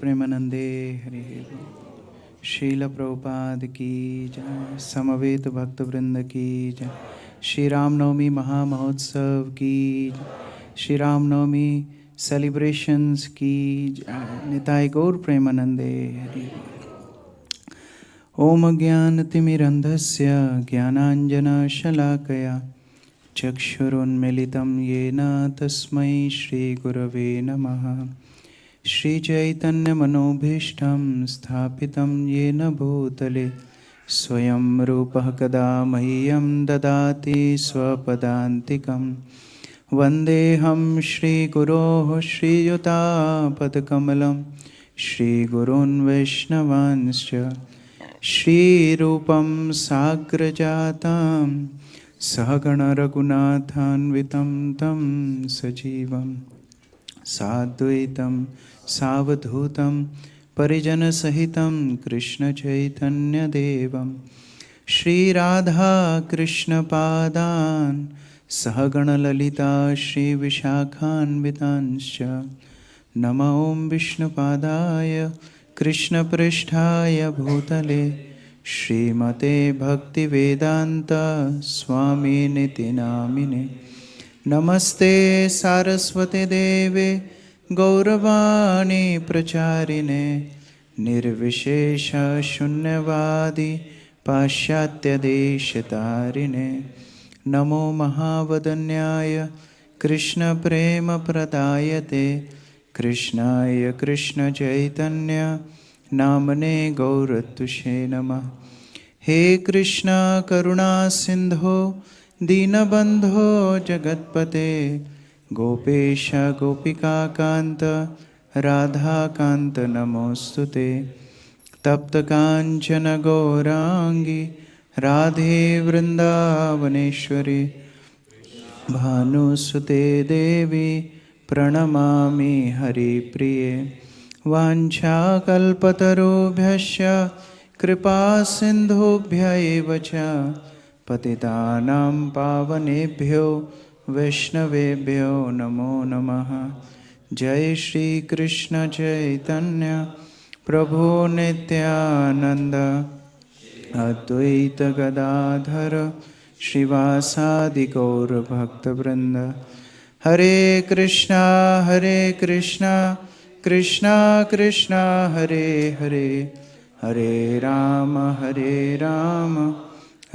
प्रेमानंदे हरि बोल। श्रील प्रभुपाद की जय, समवेत भक्त वृंद की जय, श्री रामनवमी महामहोत्सव की जय, श्री रामनवमी सेलिब्रेशंस की जय, निताय गौर प्रेमानंदे हरि बोल। ओम अज्ञानतिमिरन्धस्य ज्ञानाञ्जनशलाकया चक्षुरुन्मीलितं येन तस्मै श्रीगुरवे नमः। श्रीचैतन्यमनोभीष्टं स्थापितं येन भूतले स्वयं रूपः कदा मह्यं ददाति स्वपदान्तिकं। वन्देऽहं श्रीगुरोः श्रीयुतापदकमलं श्रीगुरून् वैष्णवांश्च श्रीरूपं साग्रजातं सहगणरघुनाथान्वितं तं सजीवं साद्वैतं सावधूतं परिजनसहितं कृष्णचैतन्यदेवं श्रीराधाकृष्णपादान् सहगणललिता श्रीविशाखान्वितांश्च नमो विष्णुपादाय कृष्णपृष्ठाय भूतले श्रीमते भक्तिवेदान्त स्वामिनिति नामिने। नमस्ते सारस्वते देवे गौरवाणी प्रचारिणे निर्विशेष शून्यवादी पाश्चात्यदेशतारिणे। नमो महावदन्याय कृष्णप्रेमप्रदायते कृष्णाय कृष्णचैतन्य नामने गौरतुषे नमः। हे कृष्णा करुणा सिंधो दीनबंधो जगत्पते गोपेश गोपिकाकांत राधाकांत नमोस्तुते। तप्त कांचन गौरांगी राधे वृंदावनेश्वरी भानुसुते देवी प्रणमामि हरिप्रिये। वाञ्छाकल्पतरुभ्यश्च कृपासिन्धुभ्य एव च पतितानां पावनेभ्यो वैष्णवेभ्यो नमो नमः। जय श्री कृष्ण चैतन्य प्रभु नित्यानंद अद्वैत गदाधर श्रीवासादि गौर भक्तवृंद। हरे कृष्णा कृष्णा कृष्णा हरे हरे, हरे Ram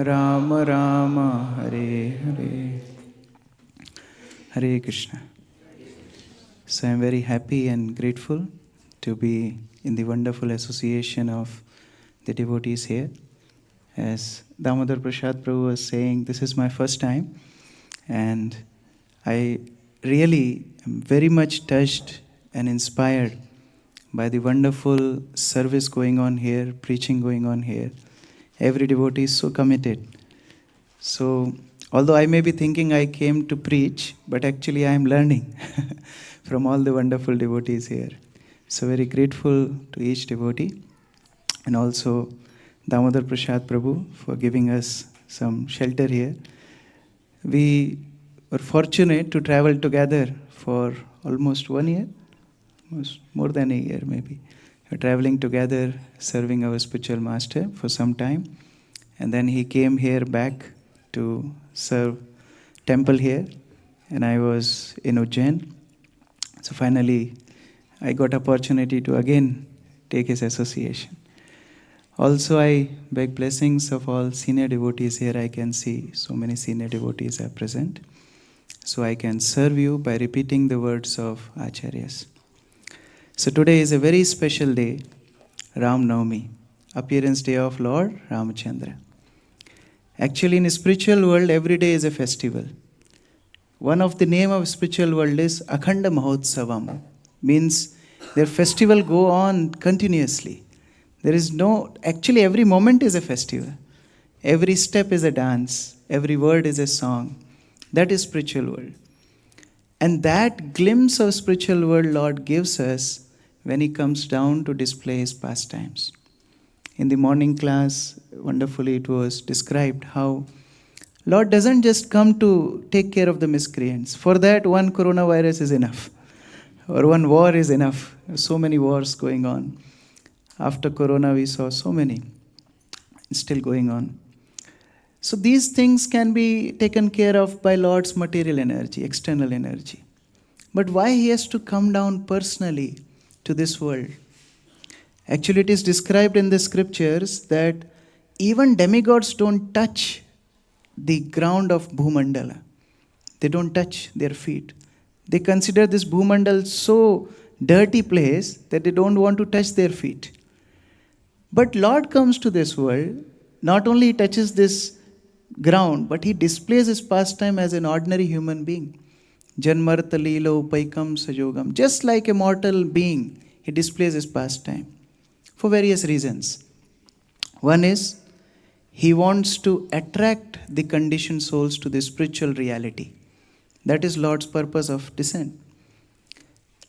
Ram Ram Hare Hare. Hare Krishna. So I am very happy and grateful to be in the wonderful association of the devotees here. As Damodar Prasad Prabhu was saying, this is my first time and I really am very much touched and inspired by the wonderful service going on here, preaching going on here. Every devotee is so committed. So, although I may be thinking I came to preach, but actually I am learning from all the wonderful devotees here. So very grateful to each devotee and also Damodar Prasad Prabhu for giving us some shelter here. We were fortunate to travel together for almost 1 year. More than a year maybe. We were traveling together, serving our spiritual master for some time. And then he came here back to serve temple here. And I was in Ujjain. So finally, I got opportunity to again take his association. Also, I beg blessings of all senior devotees here. I can see so many senior devotees are present. So I can serve you by repeating the words of Acharyas. So today is a very special day, Ram Navami, appearance day of Lord Ramacandra. Actually, in the spiritual world, every day is a festival. One of the name of spiritual world is Akhanda Mahotsavam, means their festival go on continuously. There is no, actually every moment is a festival. Every step is a dance. Every word is a song. That is spiritual world. And that glimpse of spiritual world Lord gives us when he comes down to display his pastimes. In the morning class, wonderfully it was described how Lord doesn't just come to take care of the miscreants. For that, one coronavirus is enough. or one war is enough. So many wars going on. After Corona, we saw so many. It's still going on. So these things can be taken care of by Lord's material energy, external energy. But why he has to come down personally to this world? Actually, it is described in the scriptures that even demigods don't touch the ground of Bhumandala. They don't touch their feet. They consider this Bhumandal so dirty place that they don't want to touch their feet. But Lord comes to this world, not only he touches this ground, but he displays his pastime as an ordinary human being. Janmarta lilo upaikam sajogam. Just like a mortal being, he displays his pastime for various reasons. One is, he wants to attract the conditioned souls to the spiritual reality. That is Lord's purpose of descent.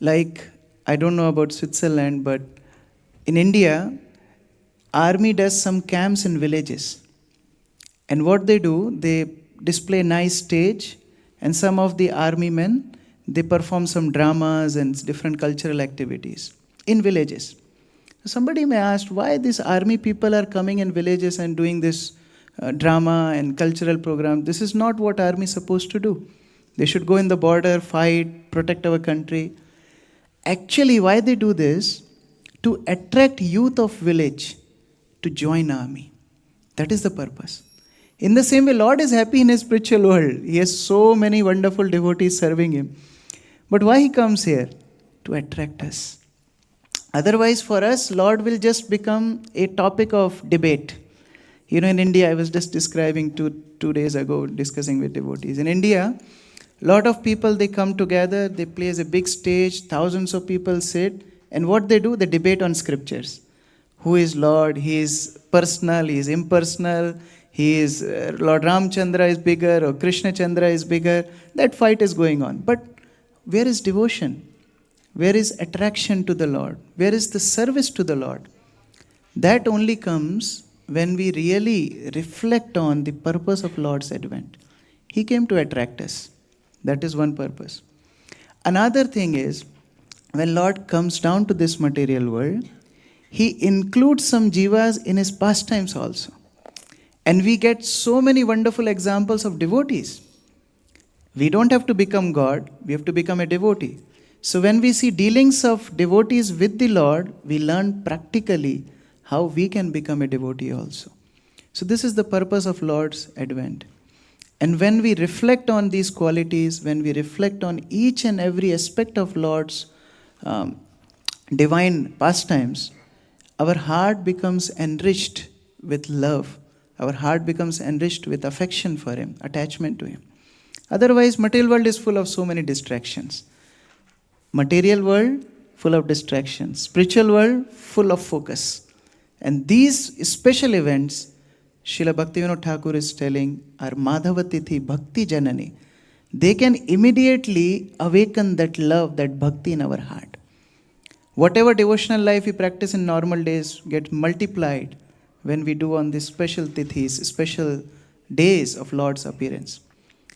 Like, I don't know about Switzerland, but in India, army does some camps in villages. And what they do, they display nice stage, and some of the army men, they perform some dramas and different cultural activities in villages. Somebody may ask why these army people are coming in villages and doing this drama and cultural program. This is not what army is supposed to do. They should go in the border, fight, protect our country. Actually, why they do this? To attract youth of village to join army. That is the purpose. In the same way, Lord is happy in his spiritual world. He has so many wonderful devotees serving him. But why he comes here? To attract us. Otherwise, for us, Lord will just become a topic of debate. You know, in India, I was just describing two days ago, discussing with devotees. In India, a lot of people, they come together, they place a big stage, thousands of people sit, and what they do, they debate on scriptures. Who is Lord? He is personal, he is impersonal, he is, Lord Ramacandra is bigger, or Krishna Chandra is bigger. That fight is going on. But where is devotion? Where is attraction to the Lord? Where is the service to the Lord? That only comes when we really reflect on the purpose of Lord's advent. He came to attract us. That is one purpose. Another thing is, when Lord comes down to this material world, he includes some jivas in his pastimes also. And we get so many wonderful examples of devotees. We don't have to become God, we have to become a devotee. So when we see dealings of devotees with the Lord, we learn practically how we can become a devotee also. So this is the purpose of Lord's advent. And when we reflect on these qualities, when we reflect on each and every aspect of Lord's divine pastimes, our heart becomes enriched with love. Our heart becomes enriched with affection for him, attachment to him. Otherwise, material world is full of so many distractions. Material world, full of distractions. Spiritual world, full of focus. And these special events, Srila Bhaktivinoda Thakur is telling, are Madhavatithi Bhakti Janani. They can immediately awaken that love, that bhakti in our heart. Whatever devotional life we practice in normal days gets multiplied when we do on these special tithis, special days of Lord's appearance.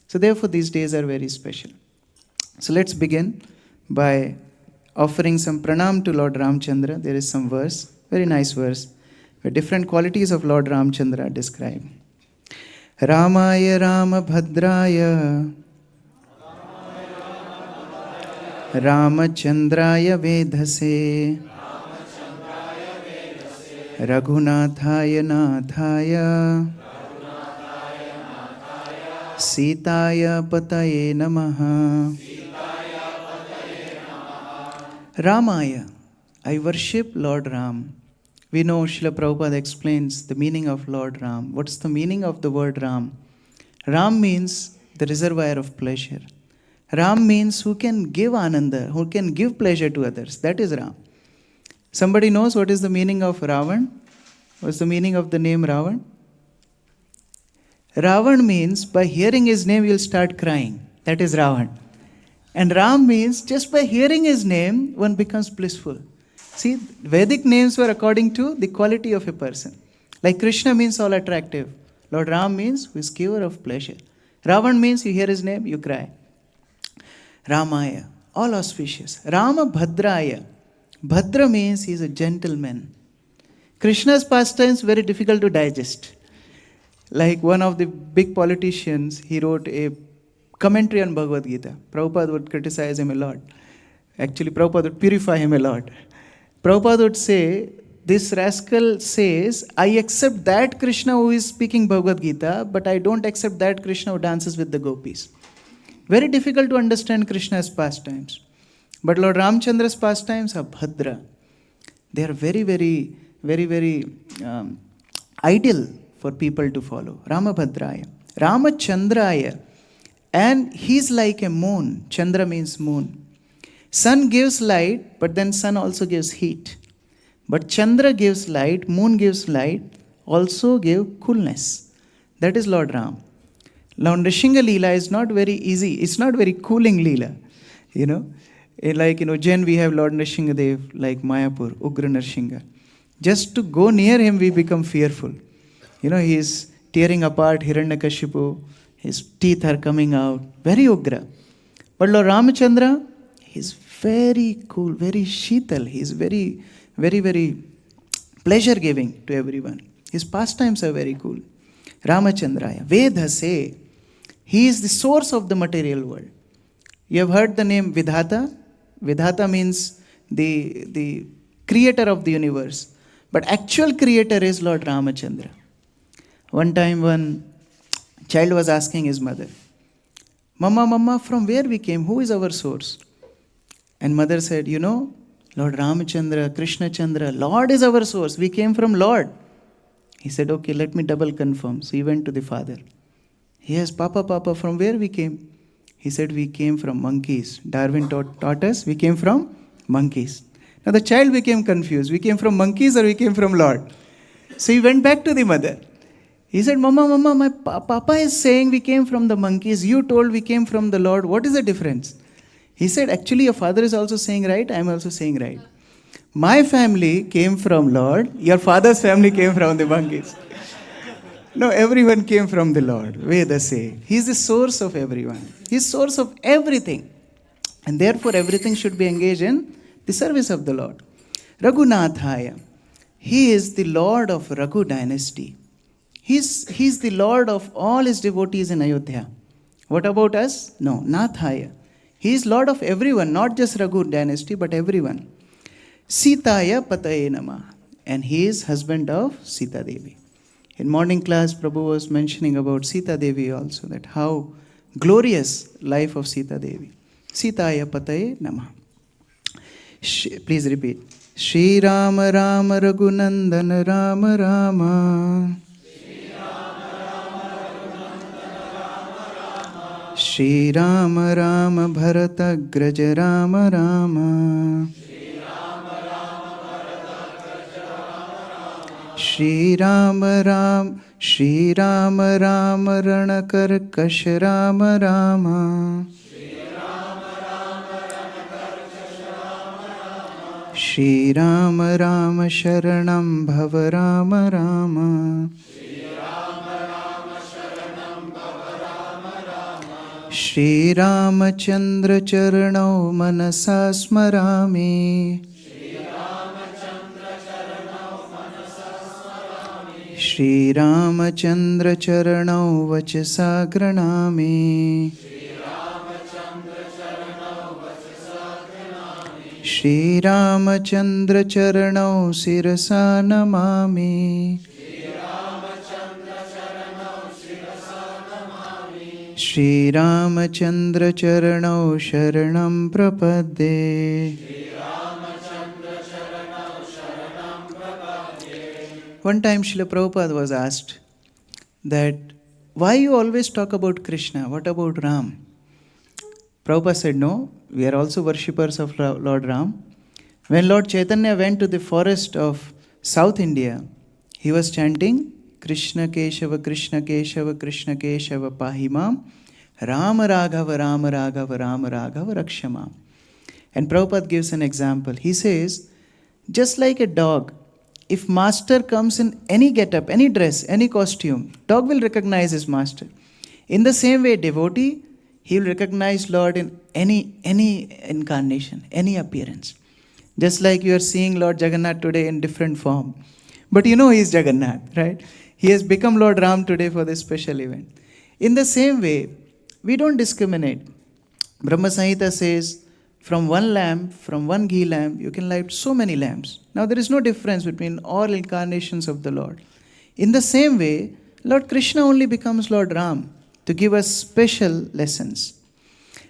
So therefore these days are very special. So let's begin by offering some pranam to Lord Ramacandra. There is some verse, very nice verse, where different qualities of Lord Ramacandra are described. Ramaya Ramabhadraya Ramachandraya Vedhase Raghunathaya Nathaya Sitaya Pataye Namaha. Ramaya, I worship Lord Ram. We know Srila Prabhupada explains the meaning of Lord Ram. What's the meaning of the word Ram? Ram means the reservoir of pleasure. Ram means who can give ananda, who can give pleasure to others. That is Ram. Somebody knows what is the meaning of Ravan? What's the meaning of the name Ravan? Ravan means by hearing his name you'll start crying. That is Ravan. And Ram means just by hearing his name one becomes blissful. See, Vedic names were according to the quality of a person. Like Krishna means all attractive. Lord Ram means who is giver of pleasure. Ravan means you hear his name, you cry. Ramaya, all auspicious. Rama Bhadraya. Bhadra means he is a gentleman. Krishna's pastimes very difficult to digest. Like one of the big politicians, he wrote a commentary on Bhagavad Gita. Prabhupada would criticize him a lot. Actually, Prabhupada would purify him a lot. Prabhupada would say, this rascal says, I accept that Krishna who is speaking Bhagavad Gita, but I don't accept that Krishna who dances with the gopis. Very difficult to understand Krishna's pastimes. But Lord Ramachandra's pastimes are Bhadra. They are very, very, very, very ideal for people to follow. Ramabhadraya. Ramachandraya. And he's like a moon. Chandra means moon. Sun gives light, but then sun also gives heat. But Chandra gives light, moon gives light, also give coolness. That is Lord Ram. Now Nrishinga Leela is not very easy. It's not very cooling Leela. Jen we have Lord Nrishingadev like Mayapur, Ugra Nrishinga. Just to go near him we become fearful. He is tearing apart Hiranyakashipu. His teeth are coming out. Very Ugra. But Lord Ramachandra, he's very cool, very Sheetal. He's very, very, very pleasure-giving to everyone. His pastimes are very cool. Ramachandraya. Vedhase. He is the source of the material world. You have heard the name Vidhata? Vidhata means the creator of the universe. But actual creator is Lord Ramachandra. One time one child was asking his mother, Mama, from where we came? Who is our source? And mother said, Lord Ramachandra, Krishna Chandra, Lord is our source. We came from Lord. He said, okay, let me double confirm. So he went to the father. Yes, Papa, from where we came? He said, we came from monkeys. Darwin taught us we came from monkeys. Now the child became confused. We came from monkeys or we came from Lord? So he went back to the mother. He said, Mama, my Papa is saying we came from the monkeys. You told we came from the Lord. What is the difference? He said, actually your father is also saying right. I am also saying right. My family came from Lord. Your father's family came from the monkeys. No, everyone came from the Lord. Vedas say. He is the source of everyone. He is source of everything. And therefore everything should be engaged in the service of the Lord. Raghunathaya. He is the Lord of Raghu dynasty. He's the Lord of all his devotees in Ayodhya. What about us? No, Nathaya. He is Lord of everyone, not just Raghu dynasty, but everyone. Sitaya Pataye Nama. And he is husband of Sita Devi. In morning class, Prabhu was mentioning about Sita Devi also, that how glorious life of Sita Devi. Sitaya Pataye Nama. Please repeat. Shri Rama Rama Raghunandan Rama Rama. Shri Rama Rama Bharatagraj Rama Rama. Shri Rama Rama Shri Rama Rama Ranakarkash Rama Rama. Shri Rama Rama Sharanam Bhava Rama Rama. Shri Ramachandra Charanau Manasa Smarami. Shri Ramachandra Charanau Vachasa Granami. Shri Ramachandra Charanau Sirasa Namami. Shri Ramachandra Charanau Sharanam Prapadde. One time Srila Prabhupada was asked that why you always talk about Krishna, what about Ram? Prabhupada said, no, we are also worshippers of Lord Ram. When Lord Chaitanya went to the forest of South India, he was chanting Krishna Keshava, Krishna Keshava, Krishna Keshava Pahimam, Rama Raghava, Rama Raghava, Rama Raghava Rakshamam. And Prabhupada gives an example. He says, just like a dog, if master comes in any getup, any dress, any costume, dog will recognize his master. In the same way, devotee, he will recognize Lord in any incarnation, any appearance. Just like you are seeing Lord Jagannath today in different form. But you know he is Jagannath, right? He has become Lord Ram today for this special event. In the same way, we don't discriminate. Brahma Samhita says, from one lamp, from one ghee lamp, you can light so many lamps. Now there is no difference between all incarnations of the Lord. In the same way, Lord Krishna only becomes Lord Ram to give us special lessons.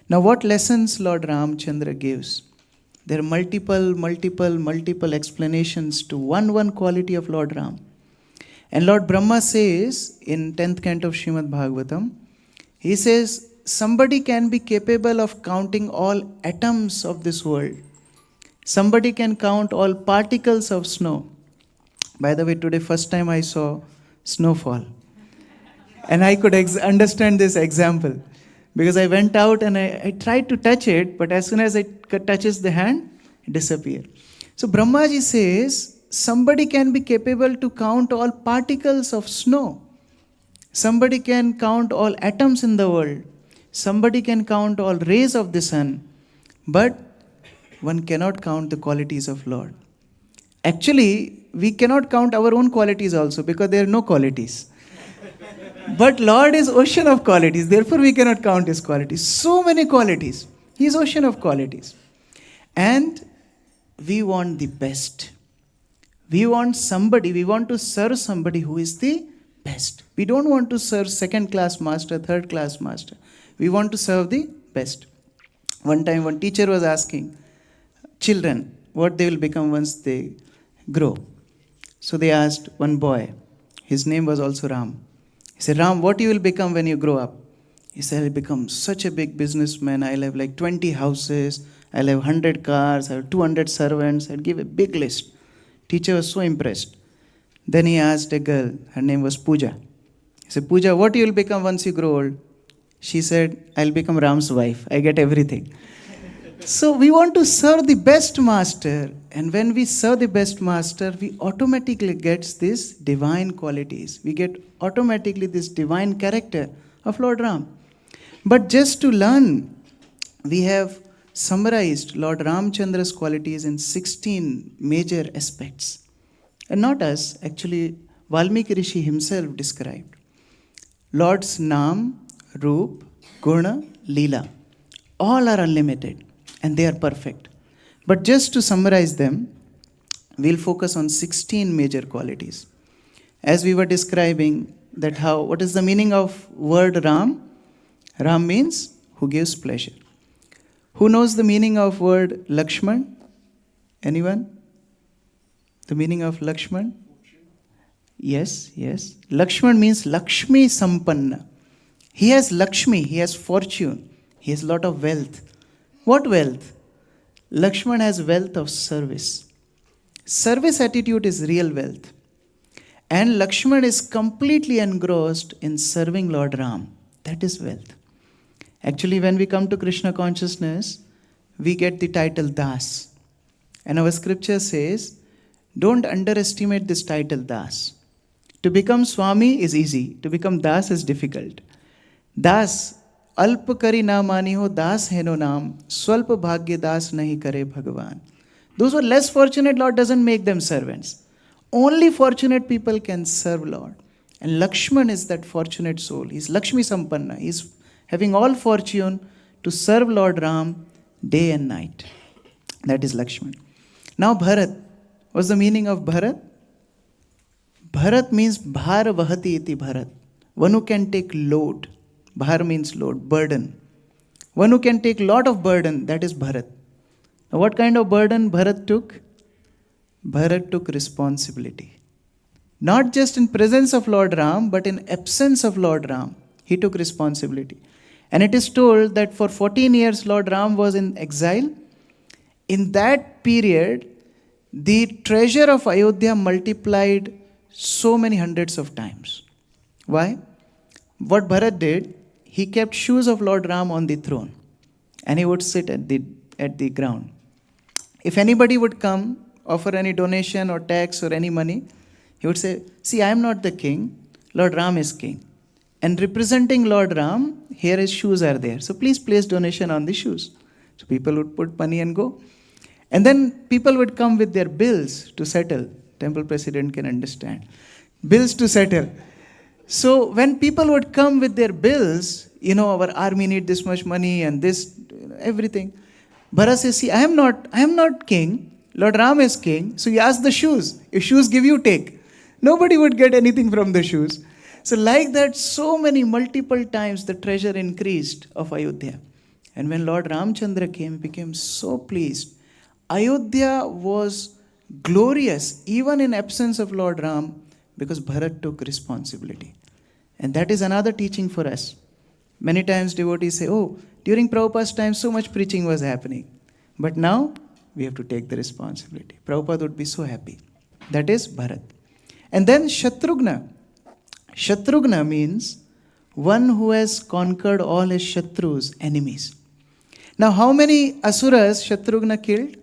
Now what lessons Lord Ramacandra gives? There are multiple explanations to one quality of Lord Ram. And Lord Brahma says in 10th canto of Srimad Bhagavatam, he says, somebody can be capable of counting all atoms of this world. Somebody can count all particles of snow. By the way, today first time I saw snowfall. And I could understand this example. Because I went out and I tried to touch it, but as soon as it touches the hand, it disappears. So Brahmaji says, somebody can be capable to count all particles of snow. Somebody can count all atoms in the world. Somebody can count all rays of the sun. But one cannot count the qualities of Lord. Actually, we cannot count our own qualities also because there are no qualities. But Lord is ocean of qualities. Therefore, we cannot count his qualities. So many qualities. He is ocean of qualities. And we want the best. We want to serve somebody who is the best. We don't want to serve second class master, third class master. We want to serve the best. One time one teacher was asking children what they will become once they grow. So they asked one boy. His name was also Ram. He said, Ram, what you will become when you grow up? He said, I'll become such a big businessman. I'll have like 20 houses. I'll have 100 cars. I'll have 200 servants. I'll give a big list. Teacher was so impressed. Then he asked a girl. Her name was Pooja. He said, Pooja, what you will become once you grow old? She said, I'll become Ram's wife. I get everything. So we want to serve the best master. And when we serve the best master, we automatically get these divine qualities. We get automatically this divine character of Lord Ram. But just to learn, we have summarized Lord Ramachandra's qualities in 16 major aspects. And not us, actually Valmiki Rishi himself described. Lord's Naam, Roop, Guna, Leela, all are unlimited and they are perfect. But just to summarize them, we'll focus on 16 major qualities. As we were describing that what is the meaning of word Ram? Ram means who gives pleasure. Who knows the meaning of word Lakshman? Anyone? The meaning of Lakshman? Yes. Lakshman means Lakshmi Sampanna. He has Lakshmi, he has fortune, he has a lot of wealth. What wealth? Lakshman has wealth of service. Service attitude is real wealth. And Lakshman is completely engrossed in serving Lord Ram. That is wealth. Actually, when we come to Krishna consciousness, we get the title Das. And our scripture says, don't underestimate this title Das. To become Swami is easy. To become Das is difficult. Das, Alp kari na mani ho das hai no naam, swalp bhagya das nahi kare Bhagavan. Those who are less fortunate, Lord doesn't make them servants. Only fortunate people can serve Lord. And Lakshman is that fortunate soul. He's Lakshmi Sampanna. He's having all fortune to serve Lord Ram day and night. That is Lakshman. Now Bharat. What's the meaning of Bharat? Bharat means Bhar Vahati iti Bharat. One who can take load. Bhar means load, burden. One who can take lot of burden, that is Bharat. Now what kind of burden Bharat took? Bharat took responsibility. Not just in presence of Lord Ram, but in absence of Lord Ram. He took responsibility. And it is told that for 14 years Lord Ram was in exile. In that period, the treasure of Ayodhya multiplied so many hundreds of times. Why? What Bharat did, he kept shoes of Lord Ram on the throne. And he would sit at the ground. If anybody would come, offer any donation or tax or any money, he would say, see, I am not the king, Lord Ram is king. And representing Lord Ram, here his shoes are there. So please place donation on the shoes. So people would put money and go. And then people would come with their bills to settle. Temple president can understand. Bills to settle. So when people would come with their bills, our army need this much money and this, everything. Bharat says, see, I am not king. Lord Ram is king. So you ask the shoes. If shoes give, you take. Nobody would get anything from the shoes. So like that, so many multiple times the treasure increased of Ayodhya. And when Lord Ramacandra came, became so pleased. Ayodhya was glorious even in absence of Lord Ram because Bharat took responsibility. And that is another teaching for us. Many times devotees say, oh, during Prabhupada's time so much preaching was happening. But now we have to take the responsibility. Prabhupada would be so happy. That is Bharat. And then Shatrugna. Shatrugna means one who has conquered all his Shatrus, enemies. Now how many Asuras Shatrugna killed?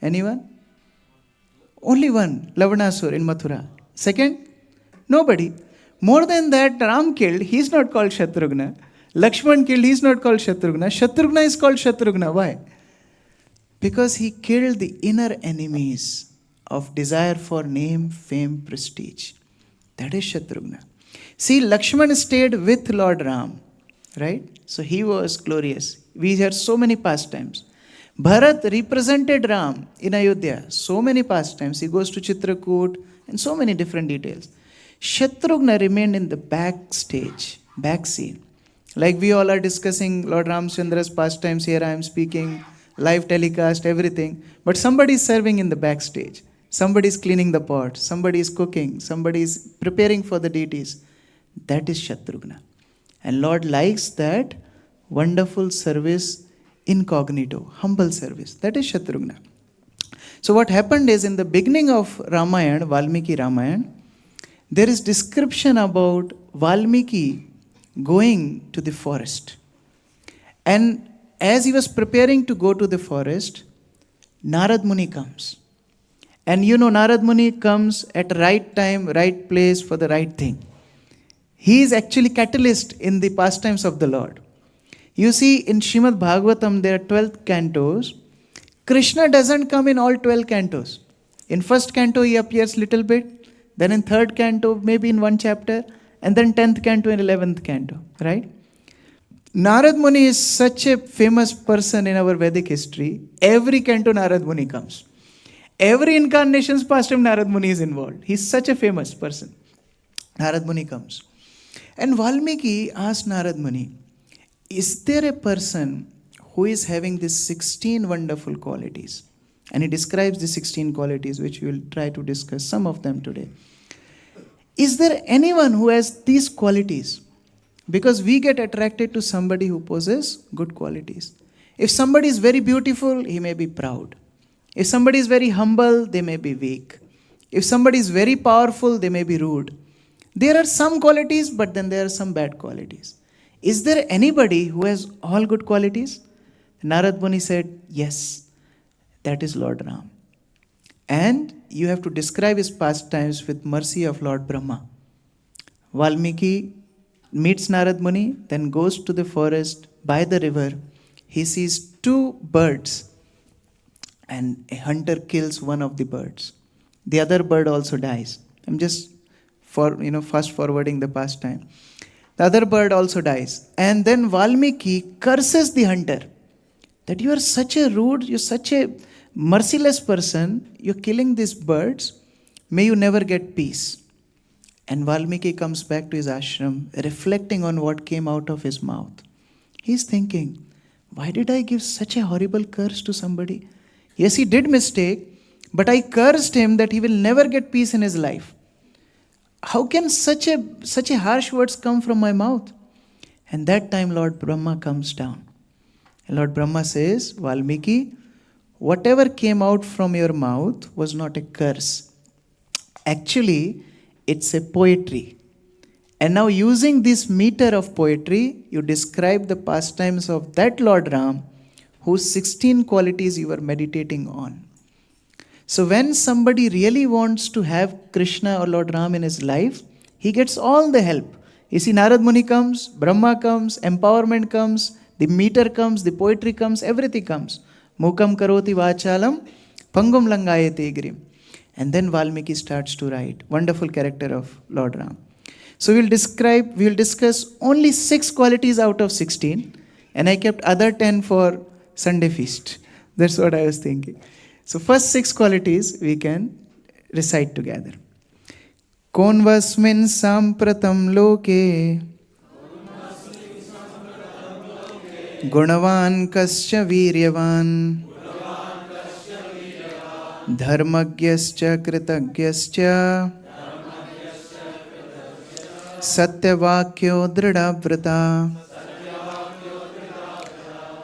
Anyone? Only one, Lavanasur in Mathura. Second? Nobody. More than that, Ram killed, he is not called Shatrugna. Lakshman killed, he is not called Shatrugna. Shatrugna is called Shatrugna. Why? Because he killed the inner enemies of desire for name, fame, prestige. That is Shatrugna. See, Lakshman stayed with Lord Ram, right? So he was glorious. We had so many pastimes. Bharat represented Ram in Ayodhya. So many pastimes. He goes to Chitrakoot and so many different details. Shatrugna remained in the backstage, back scene. Like we all are discussing Lord Ramachandra's pastimes here, I am speaking, live telecast, everything. But somebody is serving in the backstage. Somebody is cleaning the pot. Somebody is cooking. Somebody is preparing for the deities. That is Shatrugna. And Lord likes that wonderful service incognito, humble service. That is Shatrugna. So what happened is in the beginning of Ramayana, Valmiki Ramayana, there is description about Valmiki going to the forest. And as he was preparing to go to the forest, Narad Muni comes. And Narad Muni comes at right time, right place for the right thing. He is actually catalyst in the pastimes of the Lord. You see, in Srimad Bhagavatam, there are 12 cantos. Krishna doesn't come in all 12 cantos. In first canto, he appears little bit. Then in third canto, maybe in one chapter. And then 10th canto and 11th canto, right? Narad Muni is such a famous person in our Vedic history. Every canto Narad Muni comes. Every incarnation's pastime Narad Muni is involved. He's such a famous person. Narad Muni comes. And Valmiki asked Narad Muni, is there a person who is having these 16 wonderful qualities? And he describes the 16 qualities, which we will try to discuss some of them today. Is there anyone who has these qualities? Because we get attracted to somebody who possesses good qualities. If somebody is very beautiful, he may be proud. If somebody is very humble, they may be weak. If somebody is very powerful, they may be rude. There are some qualities, but then there are some bad qualities. Is there anybody who has all good qualities? Narad Muni said, yes, that is Lord Ram. And you have to describe his pastimes with mercy of Lord Brahma. Valmiki meets Narad Muni, then goes to the forest by the river. He sees 2 birds and a hunter kills one of the birds. The other bird also dies. I'm just fast forwarding the pastime. The other bird also dies. And then Valmiki curses the hunter that you are such a rude, you're such a merciless person, you're killing these birds, may you never get peace. And Valmiki comes back to his ashram, reflecting on what came out of his mouth. He's thinking, why did I give such a horrible curse to somebody? Yes, he did mistake, but I cursed him that he will never get peace in his life. How can such a harsh words come from my mouth? And that time Lord Brahma comes down. And Lord Brahma says, Valmiki, whatever came out from your mouth was not a curse. Actually, it's a poetry. And now using this meter of poetry, you describe the pastimes of that Lord Ram, whose 16 qualities you were meditating on. So when somebody really wants to have Krishna or Lord Ram in his life, he gets all the help. You see, Narad Muni comes, Brahma comes, empowerment comes, the meter comes, the poetry comes, everything comes. Mukam karoti vachalam, pangum langayate girim. And then Valmiki starts to write. Wonderful character of Lord Ram. So we will discuss only 6 qualities out of 16. And I kept other 10 for Sunday feast. That's what I was thinking. So first 6 qualities we can recite together. Konvasmin sampratam loke gunavan kascha viryavan dharmagyascha kritagyascha satyavakyo dridhavrata.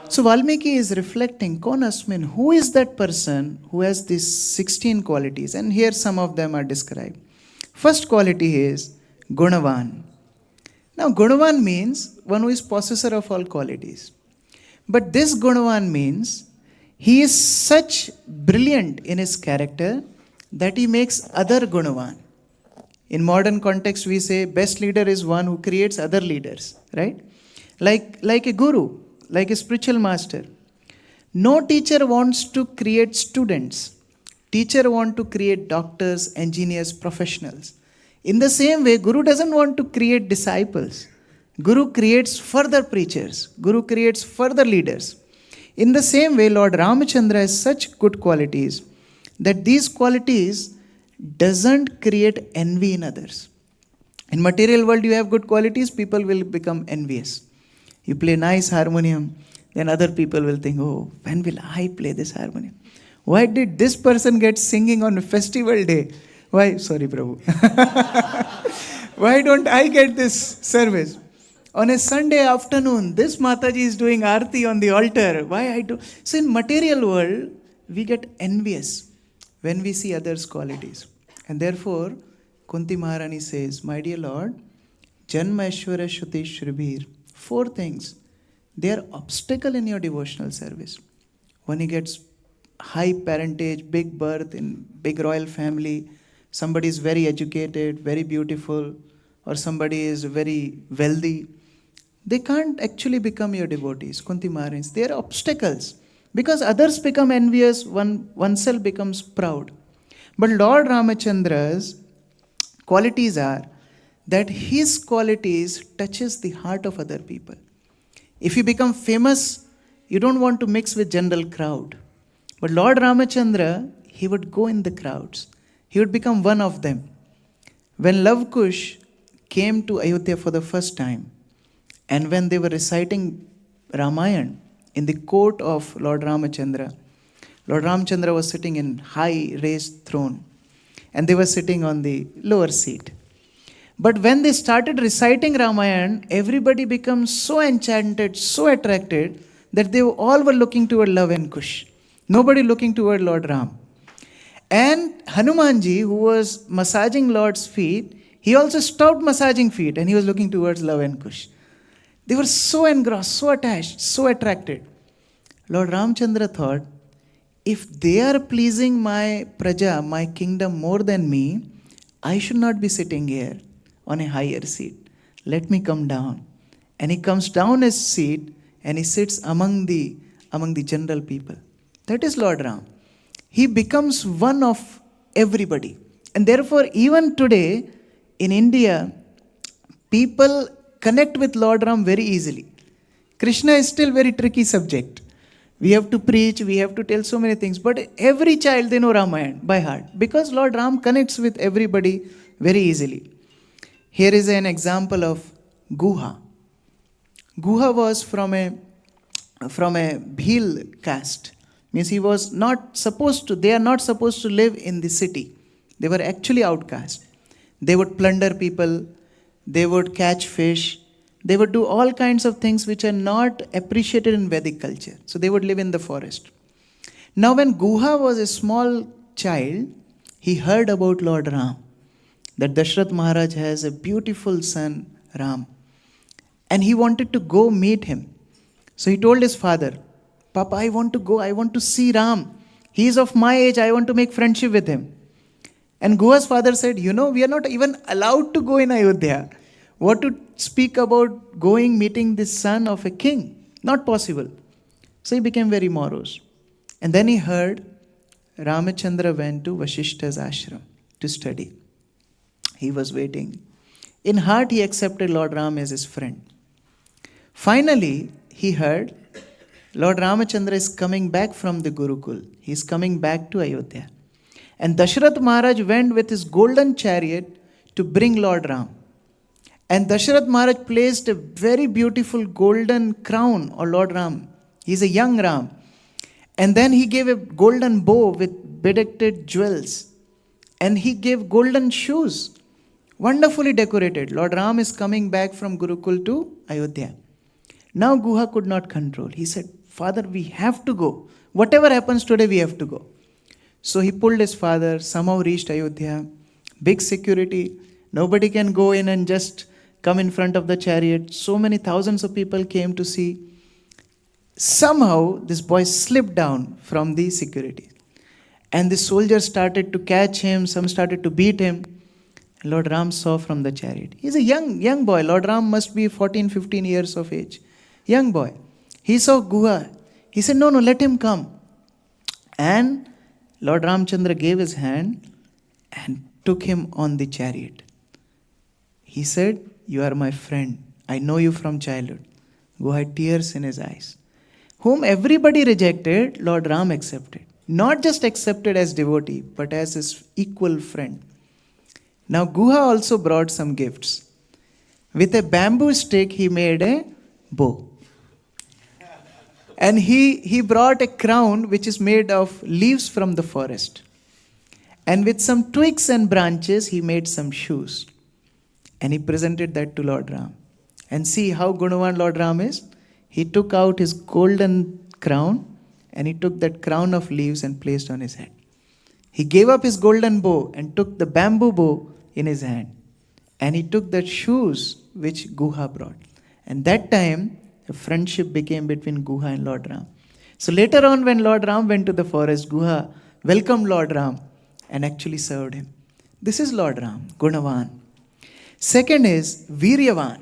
So Valmiki is reflecting, Kon asmin, who is that person who has these 16 qualities? And here some of them are described. First quality is Gunavan. Now Gunavan means one who is possessor of all qualities. But this Gunavan means he is such brilliant in his character that he makes other Gunavan. In modern context we say best leader is one who creates other leaders, right? Like a guru, like a spiritual master. No teacher wants to create students. Teacher wants to create doctors, engineers, professionals. In the same way, Guru doesn't want to create disciples. Guru creates further preachers. Guru creates further leaders. In the same way, Lord Ramacandra has such good qualities that these qualities doesn't create envy in others. In material world, you have good qualities, people will become envious. You play nice harmonium, then other people will think, oh, when will I play this harmonium? Why did this person get singing on a festival day? Why? Sorry, Prabhu. Why don't I get this service? On a Sunday afternoon, this Mataji is doing Aarti on the altar. Why I do? So in material world, we get envious when we see others' qualities. And therefore, Kunti Maharani says, my dear Lord, Janma Aishwarya Shruti Shribhir, 4 things, they are obstacle in your devotional service. When he gets high parentage, big birth in big royal family, somebody is very educated, very beautiful, or somebody is very wealthy, they can't actually become your devotees, Kunti Maharani. They are obstacles. Because others become envious, oneself becomes proud. But Lord Ramachandra's qualities are that his qualities touches the heart of other people. If you become famous, you don't want to mix with general crowd. But Lord Ramachandra, he would go in the crowds. He would become one of them. When Love Kush came to Ayodhya for the first time, and when they were reciting Ramayana in the court of Lord Ramachandra was sitting in high raised throne, and they were sitting on the lower seat. But when they started reciting Ramayana, everybody becomes so enchanted, so attracted, that they all were looking toward Love and Kush. Nobody looking toward Lord Ram. And Hanumanji, who was massaging Lord's feet, he also stopped massaging feet and he was looking towards Love and Kush. They were so engrossed, so attached, so attracted. Lord Ramchandra thought, if they are pleasing my praja, my kingdom more than me, I should not be sitting here on a higher seat. Let me come down. And he comes down his seat and he sits among the general people. That is Lord Ram. He becomes one of everybody. And therefore, even today in India, people connect with Lord Ram very easily. Krishna is still very tricky subject. We have to preach, we have to tell so many things. But every child, they know Ramayana by heart. Because Lord Ram connects with everybody very easily. Here is an example of Guha. Guha was from a Bhil caste. Means they are not supposed to live in the city. They were actually outcast. They would plunder people, they would catch fish, they would do all kinds of things which are not appreciated in Vedic culture. So they would live in the forest. Now when Guha was a small child, he heard about Lord Ram, that Dashrath Maharaj has a beautiful son, Ram. And he wanted to go meet him. So he told his father, Papa, I want to go, I want to see Ram. He is of my age, I want to make friendship with him. And Guha's father said, we are not even allowed to go in Ayodhya. What to speak about going meeting the son of a king? Not possible. So he became very morose. And then he heard Ramacandra went to Vashishta's ashram to study. He was waiting. In heart, he accepted Lord Ram as his friend. Finally, he heard Lord Ramacandra is coming back from the Gurukul. He is coming back to Ayodhya. And Dasharath Maharaj went with his golden chariot to bring Lord Ram. And Dasharath Maharaj placed a very beautiful golden crown on Lord Ram. He is a young Ram. And then he gave a golden bow with bedecked jewels. And he gave golden shoes, wonderfully decorated. Lord Ram is coming back from Gurukul to Ayodhya. Now Guha could not control. He said, Father, we have to go. Whatever happens today, we have to go. So he pulled his father, somehow reached Ayodhya. Big security. Nobody can go in and just come in front of the chariot. So many thousands of people came to see. Somehow this boy slipped down from the security. And the soldiers started to catch him. Some started to beat him. Lord Ram saw from the chariot. He's a young boy. Lord Ram must be 14, 15 years of age. Young boy. He saw Guha. He said, no, let him come. And Lord Ramchandra gave his hand and took him on the chariot. He said, you are my friend. I know you from childhood. Guha had tears in his eyes. Whom everybody rejected, Lord Ram accepted. Not just accepted as devotee, but as his equal friend. Now Guha also brought some gifts. With a bamboo stick, he made a bow. And he brought a crown which is made of leaves from the forest. And with some twigs and branches, he made some shoes. And he presented that to Lord Ram. And see how Gunavan Lord Ram is. He took out his golden crown and he took that crown of leaves and placed on his head. He gave up his golden bow and took the bamboo bow in his hand. And he took the shoes which Guha brought. And that time, a friendship became between Guha and Lord Ram. So later on when Lord Ram went to the forest, Guha welcomed Lord Ram and actually served him. This is Lord Ram, Gunavan. Second is Viryavan.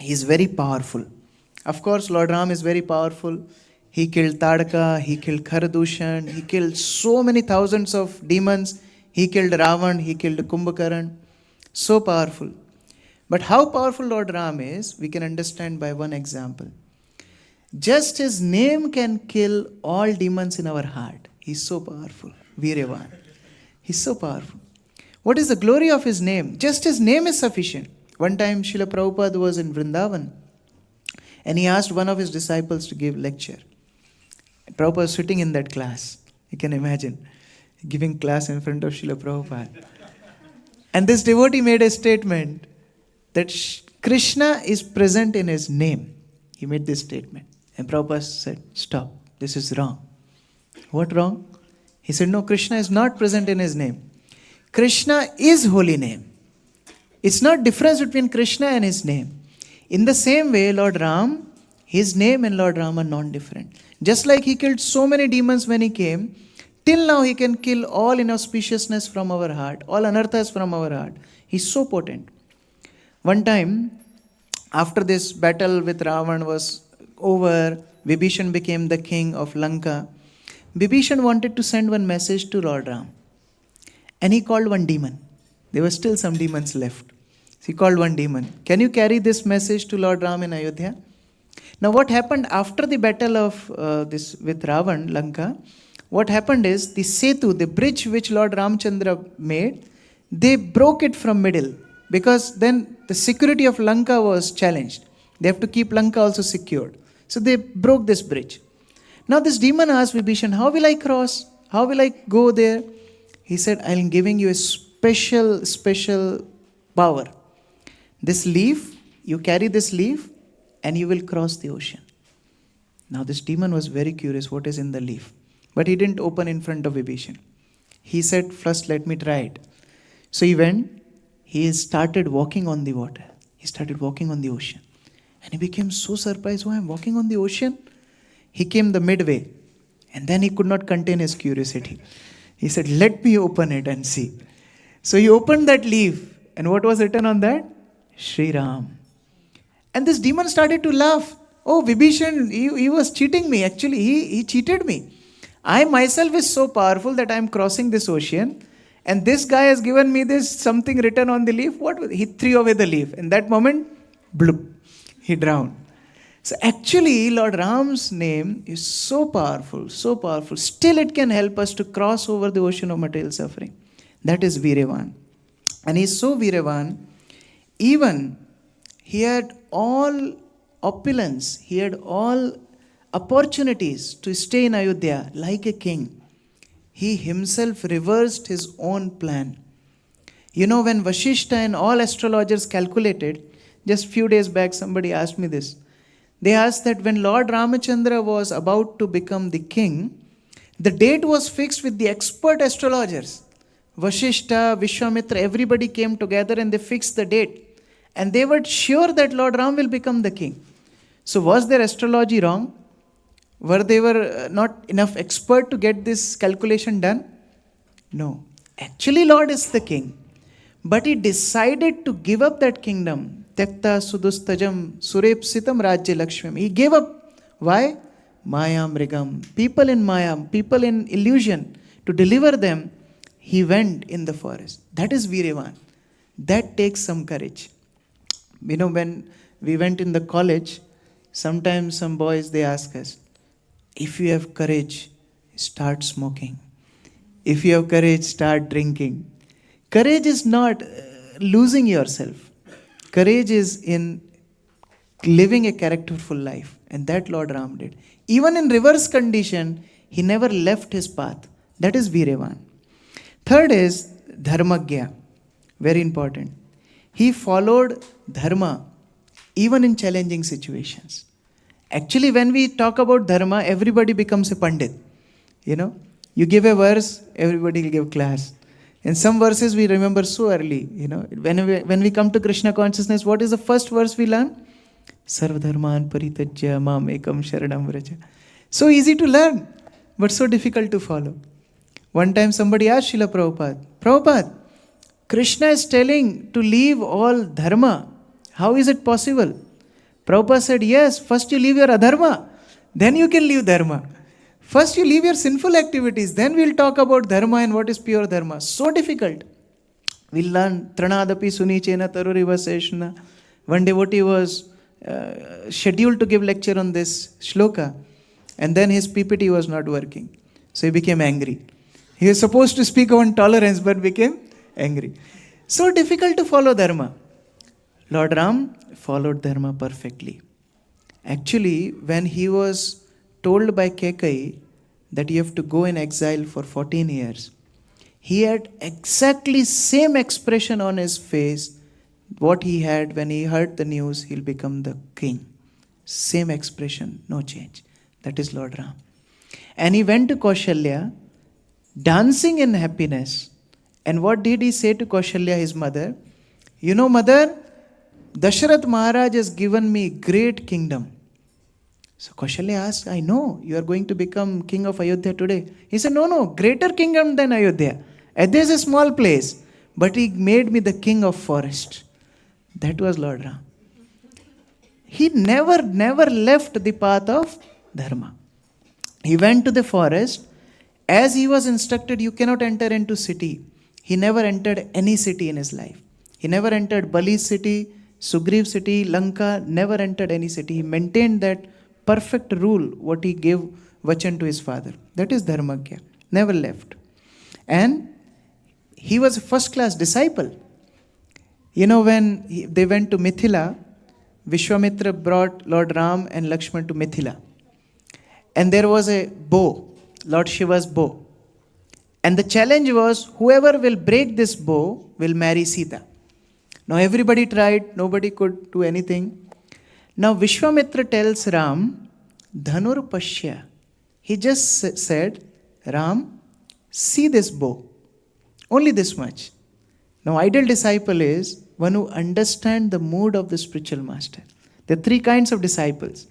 He is very powerful. Of course, Lord Ram is very powerful. He killed Tadaka, he killed Kharadushan, he killed so many thousands of demons. He killed Ravan, he killed Kumbhakaran. So powerful. But how powerful Lord Ram is, we can understand by one example. Just his name can kill all demons in our heart. He's so powerful. Viryavan. He's so powerful. What is the glory of his name? Just his name is sufficient. One time Srila Prabhupada was in Vrindavan and he asked one of his disciples to give lecture. Prabhupada was sitting in that class. You can imagine giving class in front of Srila Prabhupada. And this devotee made a statement that Krishna is present in his name. He made this statement. And Prabhupada said, stop, this is wrong. What wrong? He said, no, Krishna is not present in his name. Krishna is holy name. It's not difference between Krishna and his name. In the same way, Lord Ram, his name and Lord Ram are non-different. Just like he killed so many demons when he came, till now he can kill all inauspiciousness from our heart, all anarthas from our heart. He's so potent. One time, after this battle with Ravan was over, Vibhishan became the king of Lanka. Vibhishan wanted to send one message to Lord Ram. And he called one demon. There were still some demons left. So he called one demon. Can you carry this message to Lord Ram in Ayodhya? Now what happened after the battle of this with Ravan, Lanka, what happened is the Setu, the bridge which Lord Ramchandra made, they broke it from middle. Because then the security of Lanka was challenged. They have to keep Lanka also secured. So they broke this bridge. Now this demon asked Vibhishan, how will I cross? How will I go there? He said, I am giving you a special power. This leaf, you carry this leaf and you will cross the ocean. Now this demon was very curious what is in the leaf. But he didn't open in front of Vibhishan. He said, first let me try it. So he went. He started walking on the water. He started walking on the ocean. And he became so surprised, I'm walking on the ocean. He came the midway. And then he could not contain his curiosity. He said, let me open it and see. So he opened that leaf. And what was written on that? Shri Ram. And this demon started to laugh. Oh, Vibhishan, he was cheating me. Actually, he cheated me. I myself is so powerful that I am crossing this ocean. And this guy has given me this something written on the leaf. He threw away the leaf. In that moment, bloop, he drowned. So actually, Lord Ram's name is so powerful, so powerful. Still, it can help us to cross over the ocean of material suffering. That is Viryavan. And he's so Viryavan, even he had all opulence, he had all opportunities to stay in Ayodhya like a king. He himself reversed his own plan. You know, when Vashishta and all astrologers calculated, just few days back somebody asked me this. They asked that when Lord Ramacandra was about to become the king, the date was fixed with the expert astrologers. Vashishta, Vishwamitra, everybody came together and they fixed the date. And they were sure that Lord Ram will become the king. So was their astrology wrong? They were not enough expert to get this calculation done? No. Actually, Lord is the king. But he decided to give up that kingdom. Tyakta sudustajam surepsitam rajya lakshmim. He gave up. Why? Maya mrigam. People in Maya, people in illusion. To deliver them, he went in the forest. That is Viryavan. That takes some courage. You know, when we went in the college, sometimes some boys, they ask us, if you have courage, start smoking. If you have courage, start drinking. Courage is not losing yourself. Courage is in living a characterful life. And that Lord Ram did. Even in reverse condition, he never left his path. That is Viryavan. Third is Dharmagya. Very important. He followed Dharma even in challenging situations. Actually, when we talk about Dharma, everybody becomes a Pandit. You know, you give a verse, everybody will give class. And some verses we remember so early. You know, when we come to Krishna consciousness, what is the first verse we learn? Sarvadharman paritajya mam ekam sharanam vraja. So easy to learn, but so difficult to follow. One time somebody asked Srila Prabhupada, Prabhupada, Krishna is telling to leave all dharma. How is it possible? Prabhupada said, yes, first you leave your adharma, then you can leave dharma. First you leave your sinful activities, then we'll talk about dharma and what is pure dharma. So difficult. We'll learn Tranadapi Sunichena Taruriva Seshna. One devotee was scheduled to give lecture on this shloka, and then his PPT was not working. So he became angry. He was supposed to speak on tolerance but became angry. So difficult to follow dharma. Lord Ram followed dharma perfectly. Actually, when he was told by Kekai that you have to go in exile for 14 years, he had exactly same expression on his face what he had when he heard the news he'll become the king. Same expression, no change. That is Lord Ram. And he went to Kaushalya, dancing in happiness. And what did he say to Kaushalya, his mother? You know, mother, Dasharath Maharaj has given me great kingdom. So Kaushalya asked, I know you are going to become king of Ayodhya today. He said, no, greater kingdom than Ayodhya. Ayodhya is a small place, but he made me the king of forest. That was Lord Ram. He never left the path of dharma. He went to the forest. As he was instructed, you cannot enter into city. He never entered any city in his life. He never entered Bali's city, Sugriv city, Lanka, never entered any city. He maintained that perfect rule, what he gave vachan to his father. That is Dharmagya. Never left. And he was a first-class disciple. You know, when they went to Mithila, Vishwamitra brought Lord Ram and Lakshman to Mithila. And there was a bow, Lord Shiva's bow. And the challenge was, whoever will break this bow will marry Sita. Now everybody tried, nobody could do anything. Now Vishwamitra tells Ram, Dhanur Pashya. He just said, Ram, see this bow. Only this much. Now ideal disciple is one who understands the mood of the spiritual master. There are three kinds of disciples.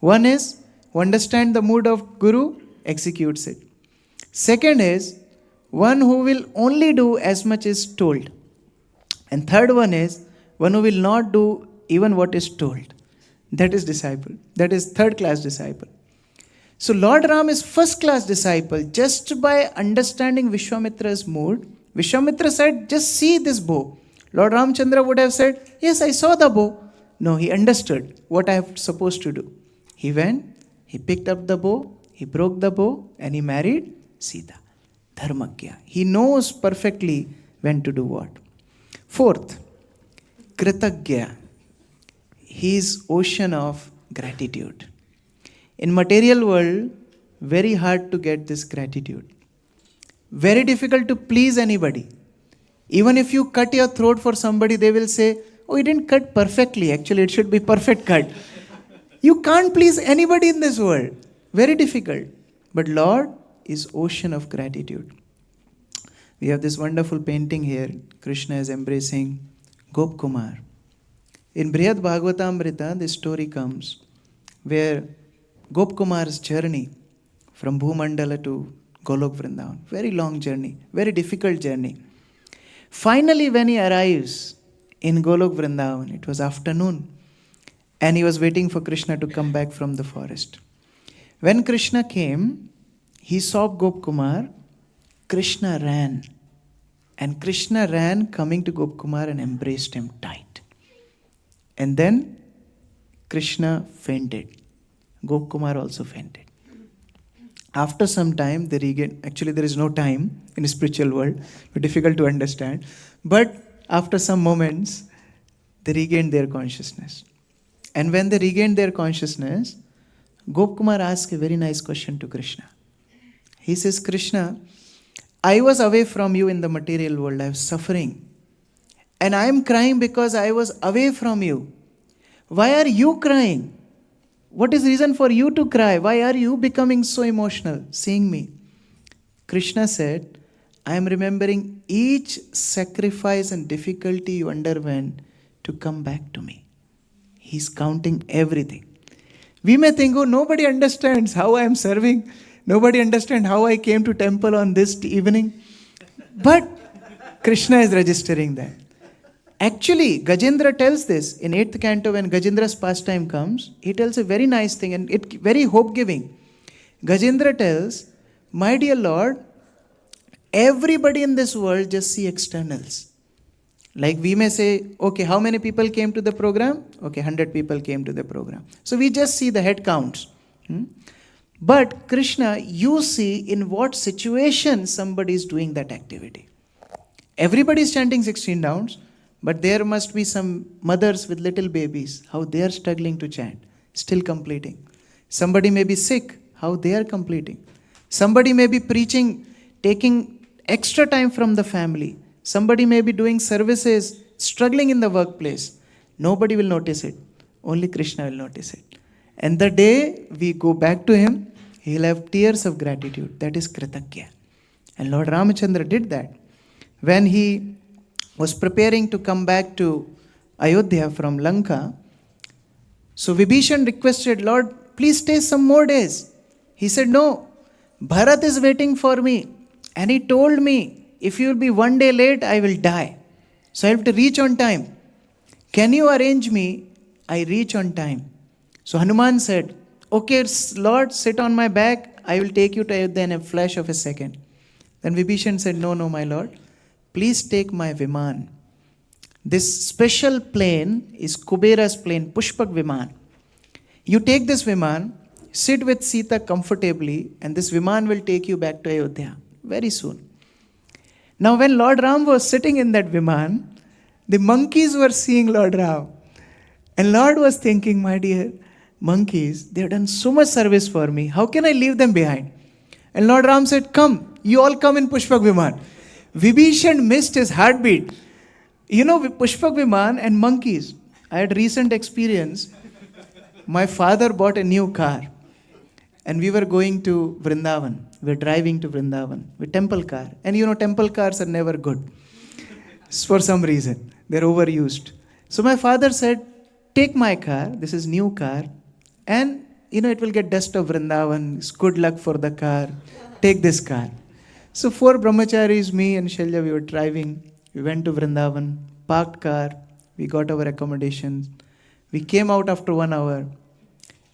One is who understands the mood of Guru, executes it. Second is one who will only do as much is told. And third one is one who will not do even what is told. That is disciple. That is third class disciple. So Lord Ram is first class disciple just by understanding Vishwamitra's mood. Vishwamitra said, just see this bow. Lord Ramacandra would have said, yes, I saw the bow. No, he understood what I am supposed to do. He went, he picked up the bow, he broke the bow, and he married Sita. Dharmagya. He knows perfectly when to do what. Fourth, Kritagya. He is ocean of gratitude. In material world, very hard to get this gratitude. Very difficult to please anybody. Even if you cut your throat for somebody, they will say, oh, you didn't cut perfectly. Actually, it should be perfect cut. You can't please anybody in this world. Very difficult. But Lord is ocean of gratitude. We have this wonderful painting here. Krishna is embracing Gop Kumar. In Brihad Bhagavatamrita, this story comes where Gop Kumar's journey from Bhumandala to Golok Vrindavan, very long journey, very difficult journey. Finally, when he arrives in Golok Vrindavan, it was afternoon, and he was waiting for Krishna to come back from the forest. When Krishna came, he saw Gop Kumar. Krishna ran. And Krishna ran coming to Gop Kumar and embraced him tight. And then Krishna fainted. Gop Kumar also fainted. After some time, they regained. Actually, there is no time in the spiritual world. It's difficult to understand. But after some moments, they regained their consciousness. And when they regained their consciousness, Gop Kumar asked a very nice question to Krishna. He says, Krishna, I was away from you in the material world. I was suffering. And I am crying because I was away from you. Why are you crying? What is the reason for you to cry? Why are you becoming so emotional seeing me? Krishna said, I am remembering each sacrifice and difficulty you underwent to come back to me. He's counting everything. We may think, oh, nobody understands how I am serving. Nobody understands how I came to temple on this evening. But Krishna is registering that. Actually, Gajendra tells this in 8th canto when Gajendra's pastime comes. He tells a very nice thing and it very hope-giving. Gajendra tells, my dear Lord, everybody in this world just see externals. Like we may say, okay, how many people came to the program? Okay, 100 people came to the program. So we just see the head counts. But Krishna, you see in what situation somebody is doing that activity. Everybody is chanting 16 rounds, but there must be some mothers with little babies, how they are struggling to chant, still completing. Somebody may be sick, how they are completing. Somebody may be preaching, taking extra time from the family. Somebody may be doing services, struggling in the workplace. Nobody will notice it. Only Krishna will notice it. And the day we go back to him, he'll have tears of gratitude. That is Kritagya. And Lord Ramacandra did that. When he was preparing to come back to Ayodhya from Lanka, so Vibhishan requested, Lord, please stay some more days. He said, no, Bharat is waiting for me. And he told me, if you will be one day late, I will die. So I have to reach on time. Can you arrange me? I reach on time. So Hanuman said, okay, Lord, sit on my back. I will take you to Ayodhya in a flash of a second. Then Vibhishan said, no, my Lord. Please take my Viman. This special plane is Kubera's plane, Pushpak Viman. You take this Viman, sit with Sita comfortably, and this Viman will take you back to Ayodhya very soon. Now when Lord Ram was sitting in that Viman, the monkeys were seeing Lord Ram. And Lord was thinking, my dear monkeys, they have done so much service for me. How can I leave them behind? And Lord Ram said, come, you all come in Pushpak Viman. Vibhishan missed his heartbeat. You know, Pushpak Viman and monkeys. I had recent experience. My father bought a new car. And we were going to Vrindavan. We were driving to Vrindavan with temple car. And you know, temple cars are never good. For some reason. They're overused. So my father said, take my car. This is new car. And, you know, it will get dust of Vrindavan. It's good luck for the car. Take this car. So 4 brahmacharis, me and Shalya, we were driving. We went to Vrindavan, parked car, We got our accommodations. We came out after 1 hour.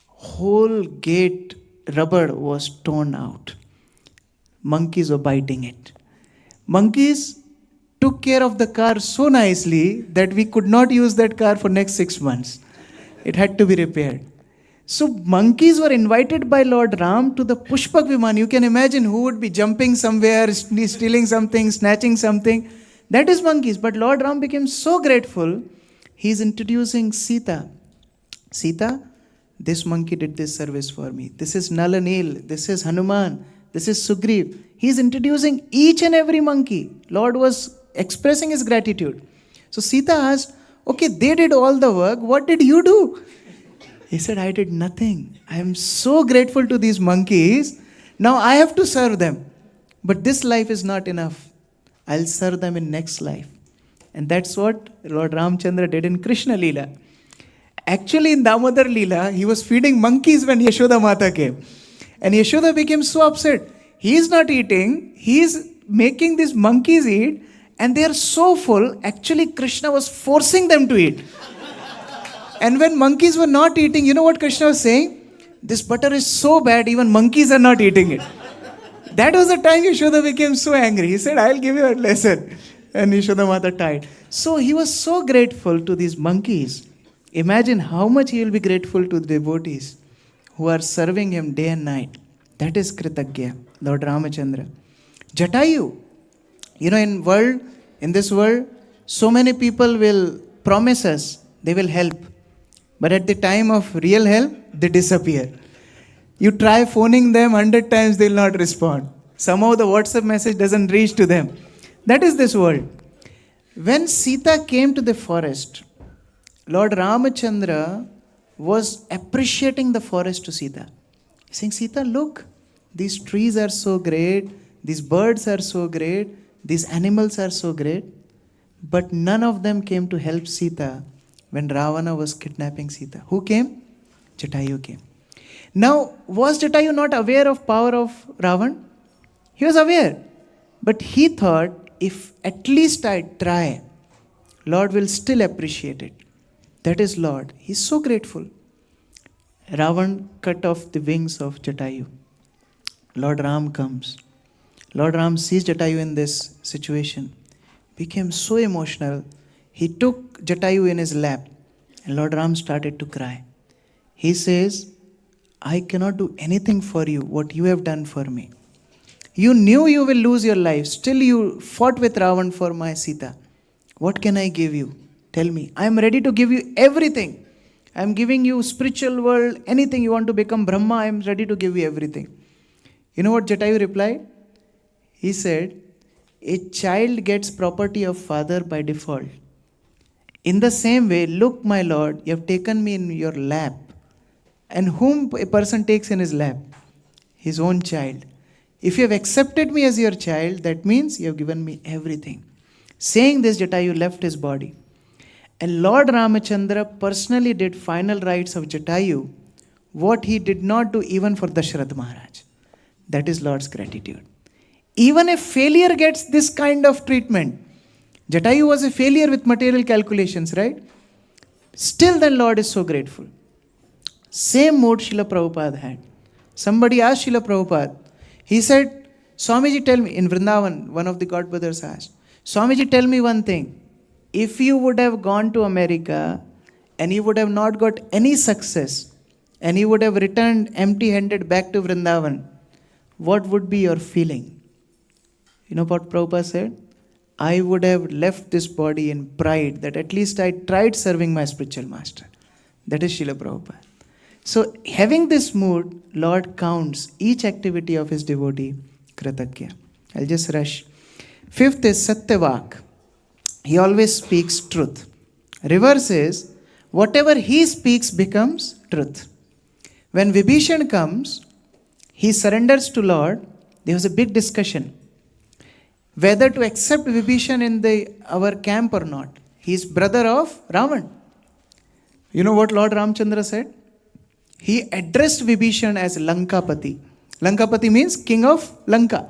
Whole gate rubber was torn out. Monkeys were biting it. Monkeys took care of the car so nicely that we could not use that car for next 6 months. It had to be repaired. So monkeys were invited by Lord Ram to the Pushpak Viman. You can imagine who would be jumping somewhere, stealing something, snatching something. That is monkeys. But Lord Ram became so grateful, he is introducing Sita. Sita, this monkey did this service for me. This is Nal and Nil. This is Hanuman. This is Sugriv. He is introducing each and every monkey. Lord was expressing his gratitude. So Sita asked, okay, they did all the work. What did you do? He said, I did nothing. I am so grateful to these monkeys. Now I have to serve them. But this life is not enough. I'll serve them in next life. And that's what Lord Ramacandra did in Krishna Leela. Actually in Damodar Leela, he was feeding monkeys when Yashoda Mata came. And Yashoda became so upset. He is not eating. He is making these monkeys eat. And they are so full. Actually, Krishna was forcing them to eat. And when monkeys were not eating, you know what Krishna was saying? This butter is so bad, even monkeys are not eating it. That was the time Yashoda became so angry. He said, I'll give you a lesson. And Yashoda Mata died. So he was so grateful to these monkeys. Imagine how much he will be grateful to the devotees who are serving him day and night. That is Kritagya, Lord Ramacandra. Jatayu. You know, in this world, so many people will promise us they will help. But at the time of real help, they disappear. You try phoning them 100 times, they will not respond. Somehow the WhatsApp message doesn't reach to them. That is this world. When Sita came to the forest, Lord Ramacandra was appreciating the forest to Sita. He's saying, Sita, look, these trees are so great, these birds are so great, these animals are so great. But none of them came to help Sita when Ravana was kidnapping Sita. Who came? Jatayu came. Now, was Jatayu not aware of power of Ravan? He was aware. But he thought, if at least I try, Lord will still appreciate it. That is Lord. He is so grateful. Ravan cut off the wings of Jatayu. Lord Ram comes. Lord Ram sees Jatayu in this situation. Became so emotional. He took Jatayu in his lap. And Lord Ram started to cry. He says, I cannot do anything for you, what you have done for me. You knew you will lose your life. Still you fought with Ravan for my Sita. What can I give you? Tell me. I am ready to give you everything. I am giving you spiritual world. Anything you want to become Brahma, I am ready to give you everything. You know what Jatayu replied? He said, a child gets property of father by default. In the same way, look, my Lord, you have taken me in your lap. And whom a person takes in his lap? His own child. If you have accepted me as your child, that means you have given me everything. Saying this, Jatayu left his body. And Lord Ramacandra personally did final rites of Jatayu, what he did not do even for Dashrath Maharaj. That is Lord's gratitude. Even a failure gets this kind of treatment. Jatayu was a failure with material calculations, right? Still the Lord is so grateful. Same mood Srila Prabhupada had. Somebody asked Srila Prabhupada. He said, Swamiji, tell me, in Vrindavan, one of the godbrothers asked, Swamiji, tell me one thing. If you would have gone to America and you would have not got any success and you would have returned empty-handed back to Vrindavan, what would be your feeling? You know what Prabhupada said? I would have left this body in pride that at least I tried serving my spiritual master. That is Srila Prabhupada. So having this mood, Lord counts each activity of his devotee, Kritagya. I'll just rush. Fifth is Satyavak. He always speaks truth. Reverse is, whatever he speaks becomes truth. When Vibhishan comes, he surrenders to Lord. There was a big discussion whether to accept Vibhishan in our camp or not. He is brother of Ravan. You know what Lord Ramacandra said? He addressed Vibhishan as Lankapati. Lankapati means king of Lanka.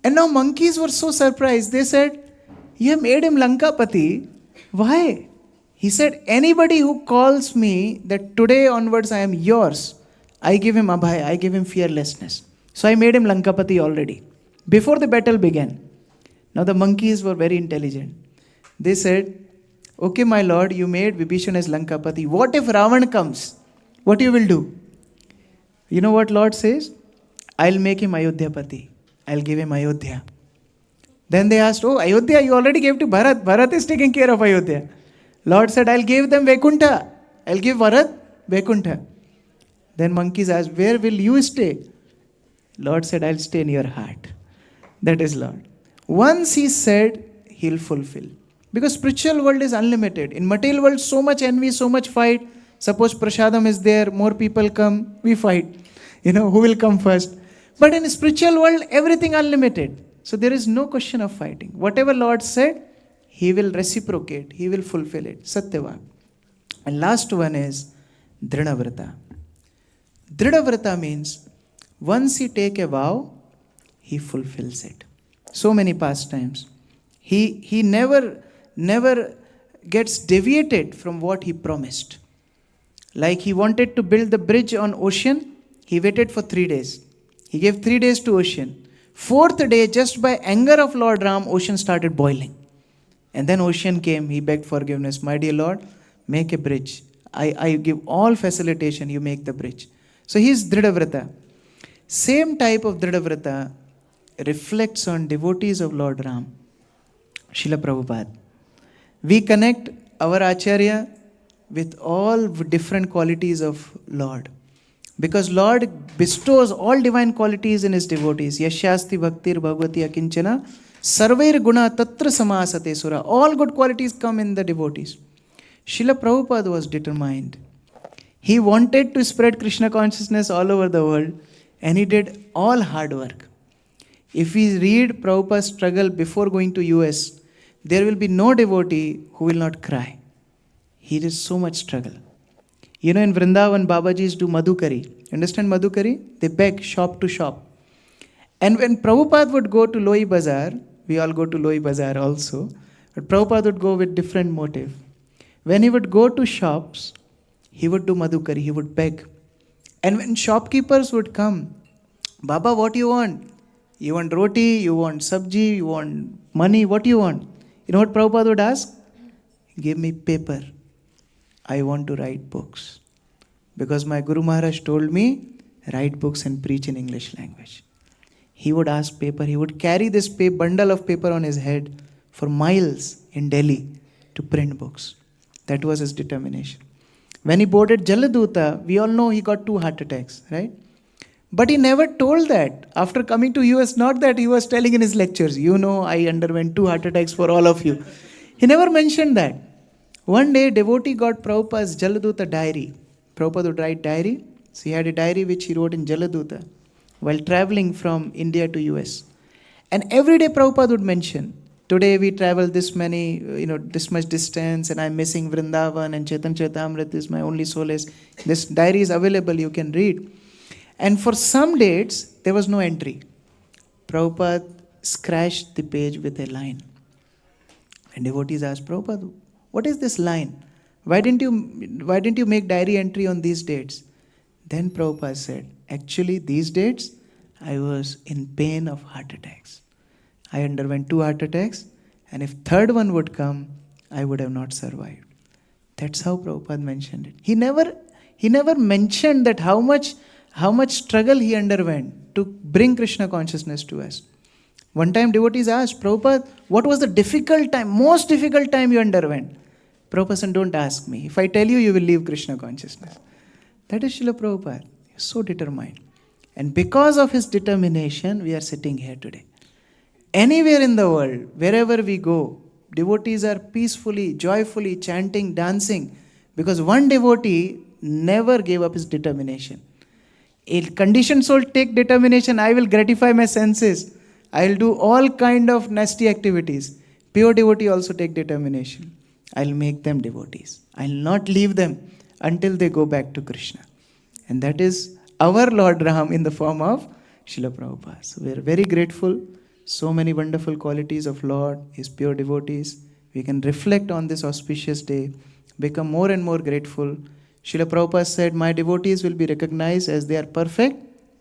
And now monkeys were so surprised. They said, you have made him Lankapati. Why? He said, anybody who calls me that today onwards I am yours, I give him abhay, I give him fearlessness. So I made him Lankapati already, before the battle began. Now the monkeys were very intelligent. They said, okay, my lord, you made Vibhishan as Lankapati. What if Ravan comes? What you will do? You know what Lord says? I'll make him Ayodhyapati. I'll give him Ayodhya. Then they asked, oh, Ayodhya, you already gave to Bharat. Bharat is taking care of Ayodhya. Lord said, I'll give them Vaikuntha. I'll give Bharat Vaikuntha. Then monkeys asked, where will you stay? Lord said, I'll stay in your heart. That is Lord. Once he said, he'll fulfill. Because spiritual world is unlimited. In material world, so much envy, so much fight. Suppose prasadam is there, more people come, we fight. Who will come first? But in spiritual world, everything unlimited. So there is no question of fighting. Whatever Lord said, He will reciprocate. He will fulfill it. Satyavak. And last one is Dridhavrata. Dridhavrata means once he take a vow, he fulfills it. So many pastimes. He never gets deviated from what he promised. Like he wanted to build the bridge on ocean, he waited for 3 days. He gave 3 days to ocean. 4th day, just by anger of Lord Ram, ocean started boiling. And then ocean came, he begged forgiveness. My dear Lord, make a bridge. I give all facilitation, you make the bridge. So he is Dridhavrata. Same type of Dridhavrata reflects on devotees of Lord Ram. Srila Prabhupada. We connect our Acharya with all different qualities of Lord. Because Lord bestows all divine qualities in His devotees. Yashyasti bhaktir bhagavati akinchana sarvair guna tatra samasate sura. All good qualities come in the devotees. Srila Prabhupada was determined. He wanted to spread Krishna consciousness all over the world, and he did all hard work. If we read Prabhupada's struggle before going to US, there will be no devotee who will not cry. He did so much struggle. In Vrindavan, Babajis do Madhukari. Understand Madhukari? They beg shop to shop. And when Prabhupada would go to Loi Bazaar, we all go to Loi Bazaar also, but Prabhupada would go with different motive. When he would go to shops, he would do Madhukari, he would beg. And when shopkeepers would come, Baba, what do you want? You want roti, you want sabji, you want money, what do you want? You know what Prabhupada would ask? Give me paper. I want to write books. Because my Guru Maharaj told me, write books and preach in English language. He would ask paper. He would carry this bundle of paper on his head for miles in Delhi to print books. That was his determination. When he boarded Jaladuta, we all know he got 2 heart attacks, right? But he never told that. After coming to US, not that he was telling in his lectures, I underwent 2 heart attacks for all of you. He never mentioned that. One day, devotee got Prabhupada's Jaladuta diary. Prabhupada would write diary. So he had a diary which he wrote in Jaladuta while traveling from India to US. And every day Prabhupada would mention, today we travel this much distance, and I'm missing Vrindavan, and Chaitanya Charitamrita is my only solace. This diary is available, you can read. And for some dates, there was no entry. Prabhupada scratched the page with a line. And devotees asked, Prabhupada, what is this line? Why didn't you make diary entry on these dates? Then Prabhupada said, actually these dates, I was in pain of heart attacks. I underwent 2 heart attacks, and if 3rd one would come, I would have not survived. That's how Prabhupada mentioned it. He never mentioned that how much struggle he underwent to bring Krishna consciousness to us. One time devotees asked, Prabhupada, what was the most difficult time you underwent? Prabhupada said, don't ask me. If I tell you, you will leave Krishna consciousness. That is Srila Prabhupada. He is so determined. And because of his determination, we are sitting here today. Anywhere in the world, wherever we go, devotees are peacefully, joyfully chanting, dancing, because one devotee never gave up his determination. A conditioned soul take determination, I will gratify my senses. I will do all kind of nasty activities. Pure devotee also take determination. I will make them devotees. I will not leave them until they go back to Krishna. And that is our Lord Ram in the form of Srila Prabhupada. So we are very grateful. So many wonderful qualities of Lord, His pure devotees. We can reflect on this auspicious day become more and more grateful. Srila Prabhupada said, my devotees will be recognized as they are perfect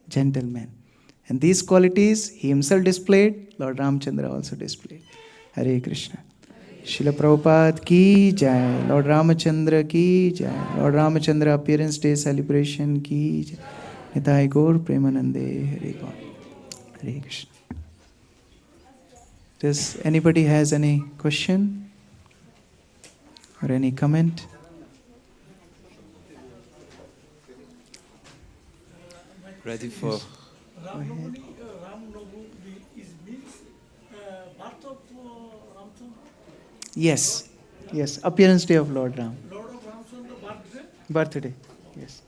gentlemen. And these qualities he himself displayed, Lord Ramacandra also displayed. Hare Krishna. Srila Prabhupada ki jai, Lord Ramacandra ki jai, Lord Ramacandra Appearance Day celebration ki jai. Nitai Gaur Premanande, Hare God. Hare Krishna. Does anybody has any question or any comment? Ready for... Ram Navami means birth of Ramchandra? Yes. Yes. Appearance day of Lord Ram. Lord of Ramchandra birthday? Birthday. Yes.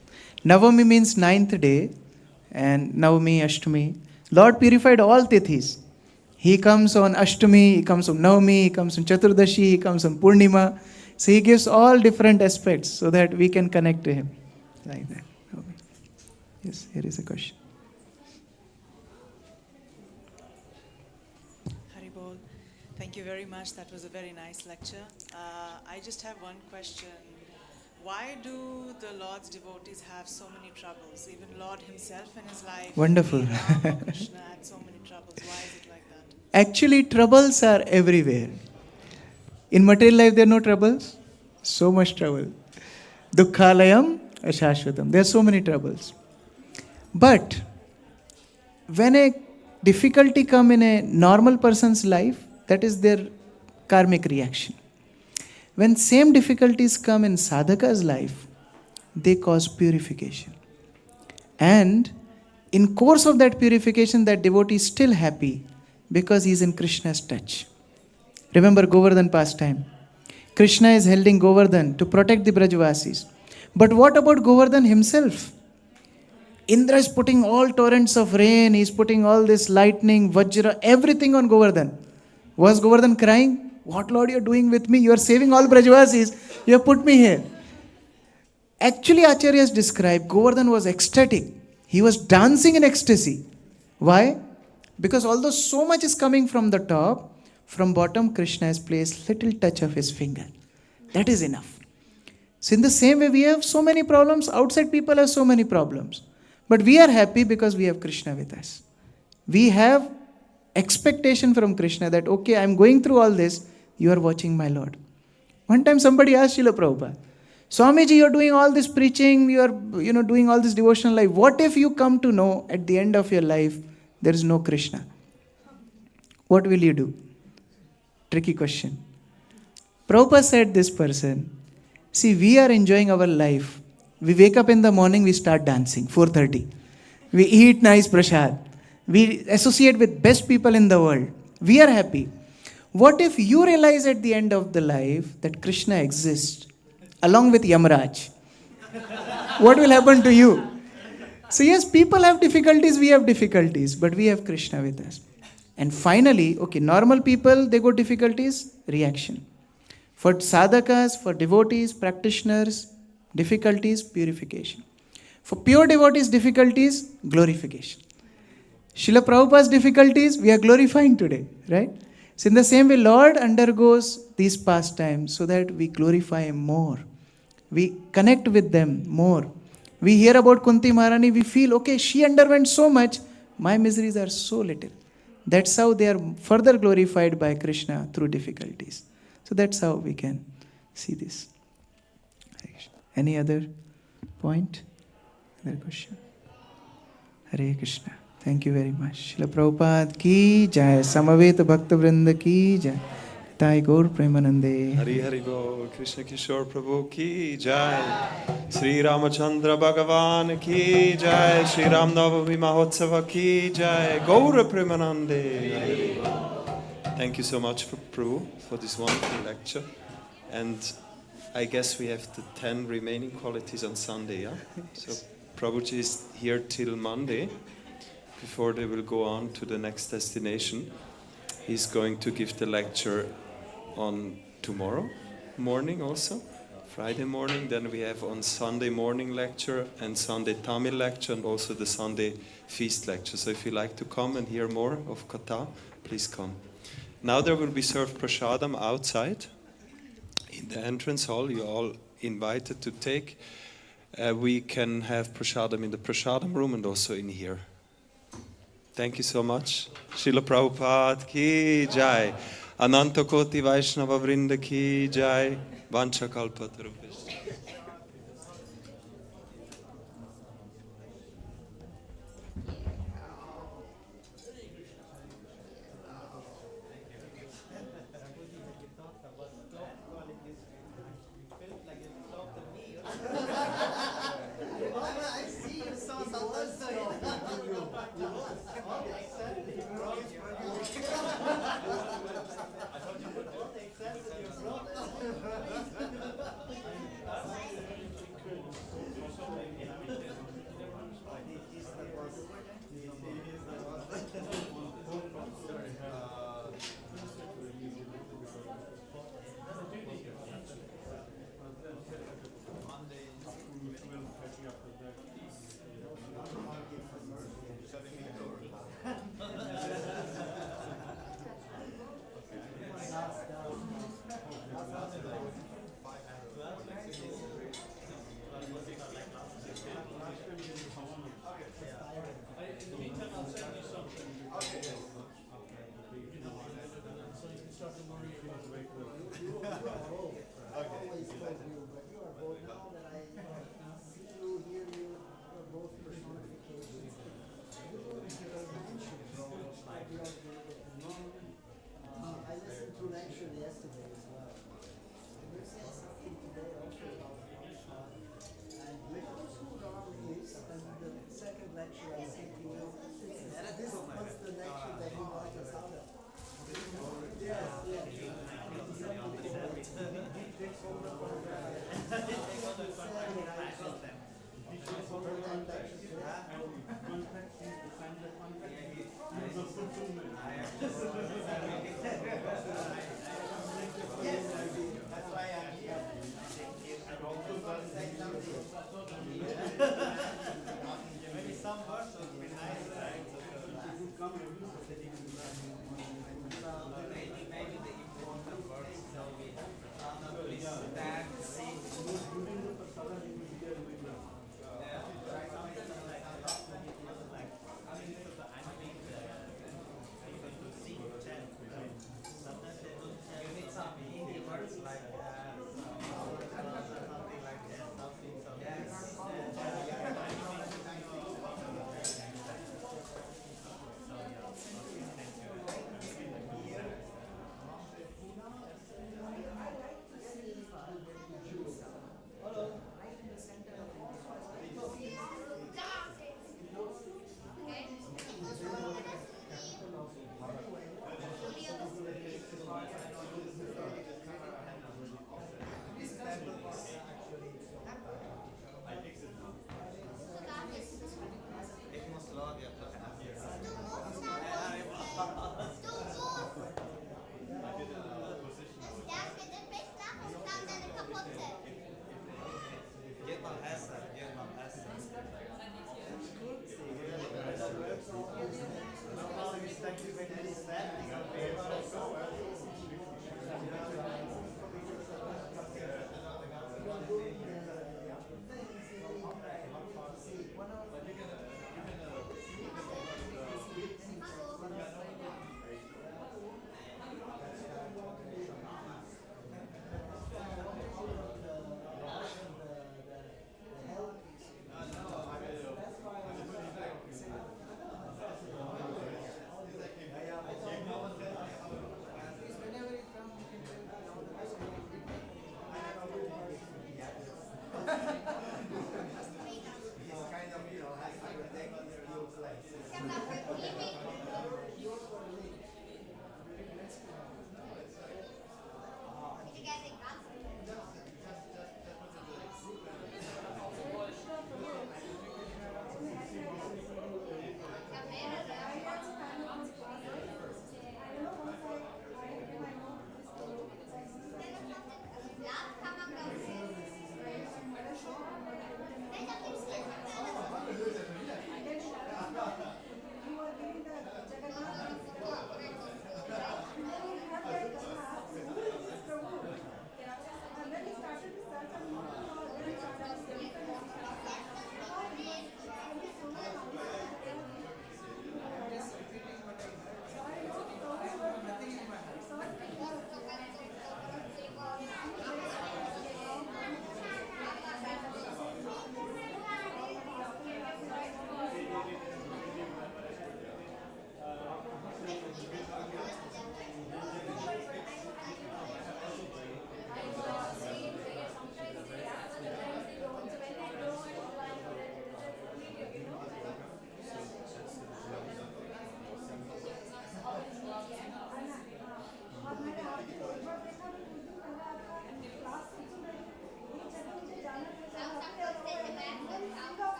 Navami means ninth day and Navami, Ashtami. Lord purified all Tithis. He comes on Ashtami, he comes on Navami, he comes on Chaturdashi, he comes on Purnima. So he gives all different aspects so that we can connect to him. Like that. Okay. Yes, here is a question. Haribol, thank you very much. That was a very nice lecture. I just have one question. Why do the Lord's devotees have so many troubles? Even Lord himself in his life, Wonderful. Ram or Krishna had so many troubles. Why is it like that? Actually, troubles are everywhere. In material life, there are no troubles. So much trouble. Dukkhalayam ashashvatam. There are so many troubles. But when a difficulty comes in a normal person's life, that is their karmic reaction. When same difficulties come in sadhaka's life, they cause purification. And in course of that purification, that devotee is still happy because he is in Krishna's touch. Remember Govardhan pastime. Krishna is holding Govardhan to protect the Brajavasis. But what about Govardhan himself? Indra is putting all torrents of rain, he is putting all this lightning, Vajra, everything on Govardhan. Was Govardhan crying? What Lord you are doing with me? You are saving all Brajavasis. You have put me here. Actually, Acharyas described Govardhan was ecstatic. He was dancing in ecstasy. Why? Because although so much is coming from the top, from bottom Krishna has placed little touch of his finger. That is enough. So in the same way we have so many problems, outside people have so many problems. But we are happy because we have Krishna with us. We have expectation from Krishna that, okay, I am going through all this, you are watching my Lord. One time somebody asked Srila Prabhupada, Swamiji, you are doing all this preaching, you are doing all this devotional life. What if you come to know at the end of your life, there is no Krishna? What will you do? Tricky question. Prabhupada said this person, see, we are enjoying our life. We wake up in the morning, we start dancing, 4:30. We eat nice prasad. We associate with best people in the world. We are happy. What if you realize at the end of the life that Krishna exists along with Yamaraj? What will happen to you? So yes, people have difficulties, we have difficulties, but we have Krishna with us. And finally, okay, normal people, they got difficulties, reaction. For sadhakas, for devotees, practitioners, difficulties, purification. For pure devotees, difficulties, glorification. Srila Prabhupada's difficulties, we are glorifying today, right? So in the same way, Lord undergoes these pastimes so that we glorify Him more. We connect with them more. We hear about Kunti Maharani, we feel, okay, she underwent so much, my miseries are so little. That's how they are further glorified by Krishna through difficulties. So that's how we can see this. Any other point? Other question? Hare Krishna. Thank you very much. Srila Prabhupada ki jai. Samaveta Bhakta Vrinda ki jai. Nitai Gaur Premanande. Hari Hari Bol. Krishna Kishore Prabhu ki jai. Sri Ramacandra Bhagavan ki jai. Sri Ram Navami Mahotsava ki jai. Gaur Premanande. Thank you so much, Prabhu, for this wonderful lecture. And I guess we have the 10 remaining qualities on Sunday, yeah? So Prabhuji is here till Monday, before they will go on to the next destination. He's going to give the lecture on tomorrow morning also, Friday morning. Then we have on Sunday morning lecture and Sunday Tamil lecture and also the Sunday feast lecture. So if you like to come and hear more of Katha, please come. Now there will be served prasadam outside in the entrance hall. You're all invited to take. We can have prasadam in the prasadam room and also in here. Thank you so much. Srila Prabhupada ki jai. Ananta Koti Vaishnava Vrinda ki jai. Vancha Kalpatarupishta.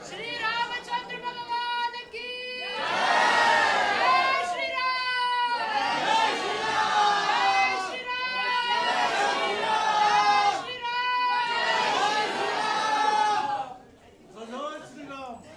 Shri Ramchandra भगवान की जय श्री राम जय श्री राम जय श्री राम जय श्री राम जय Shri Ram.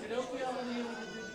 Será o que ela me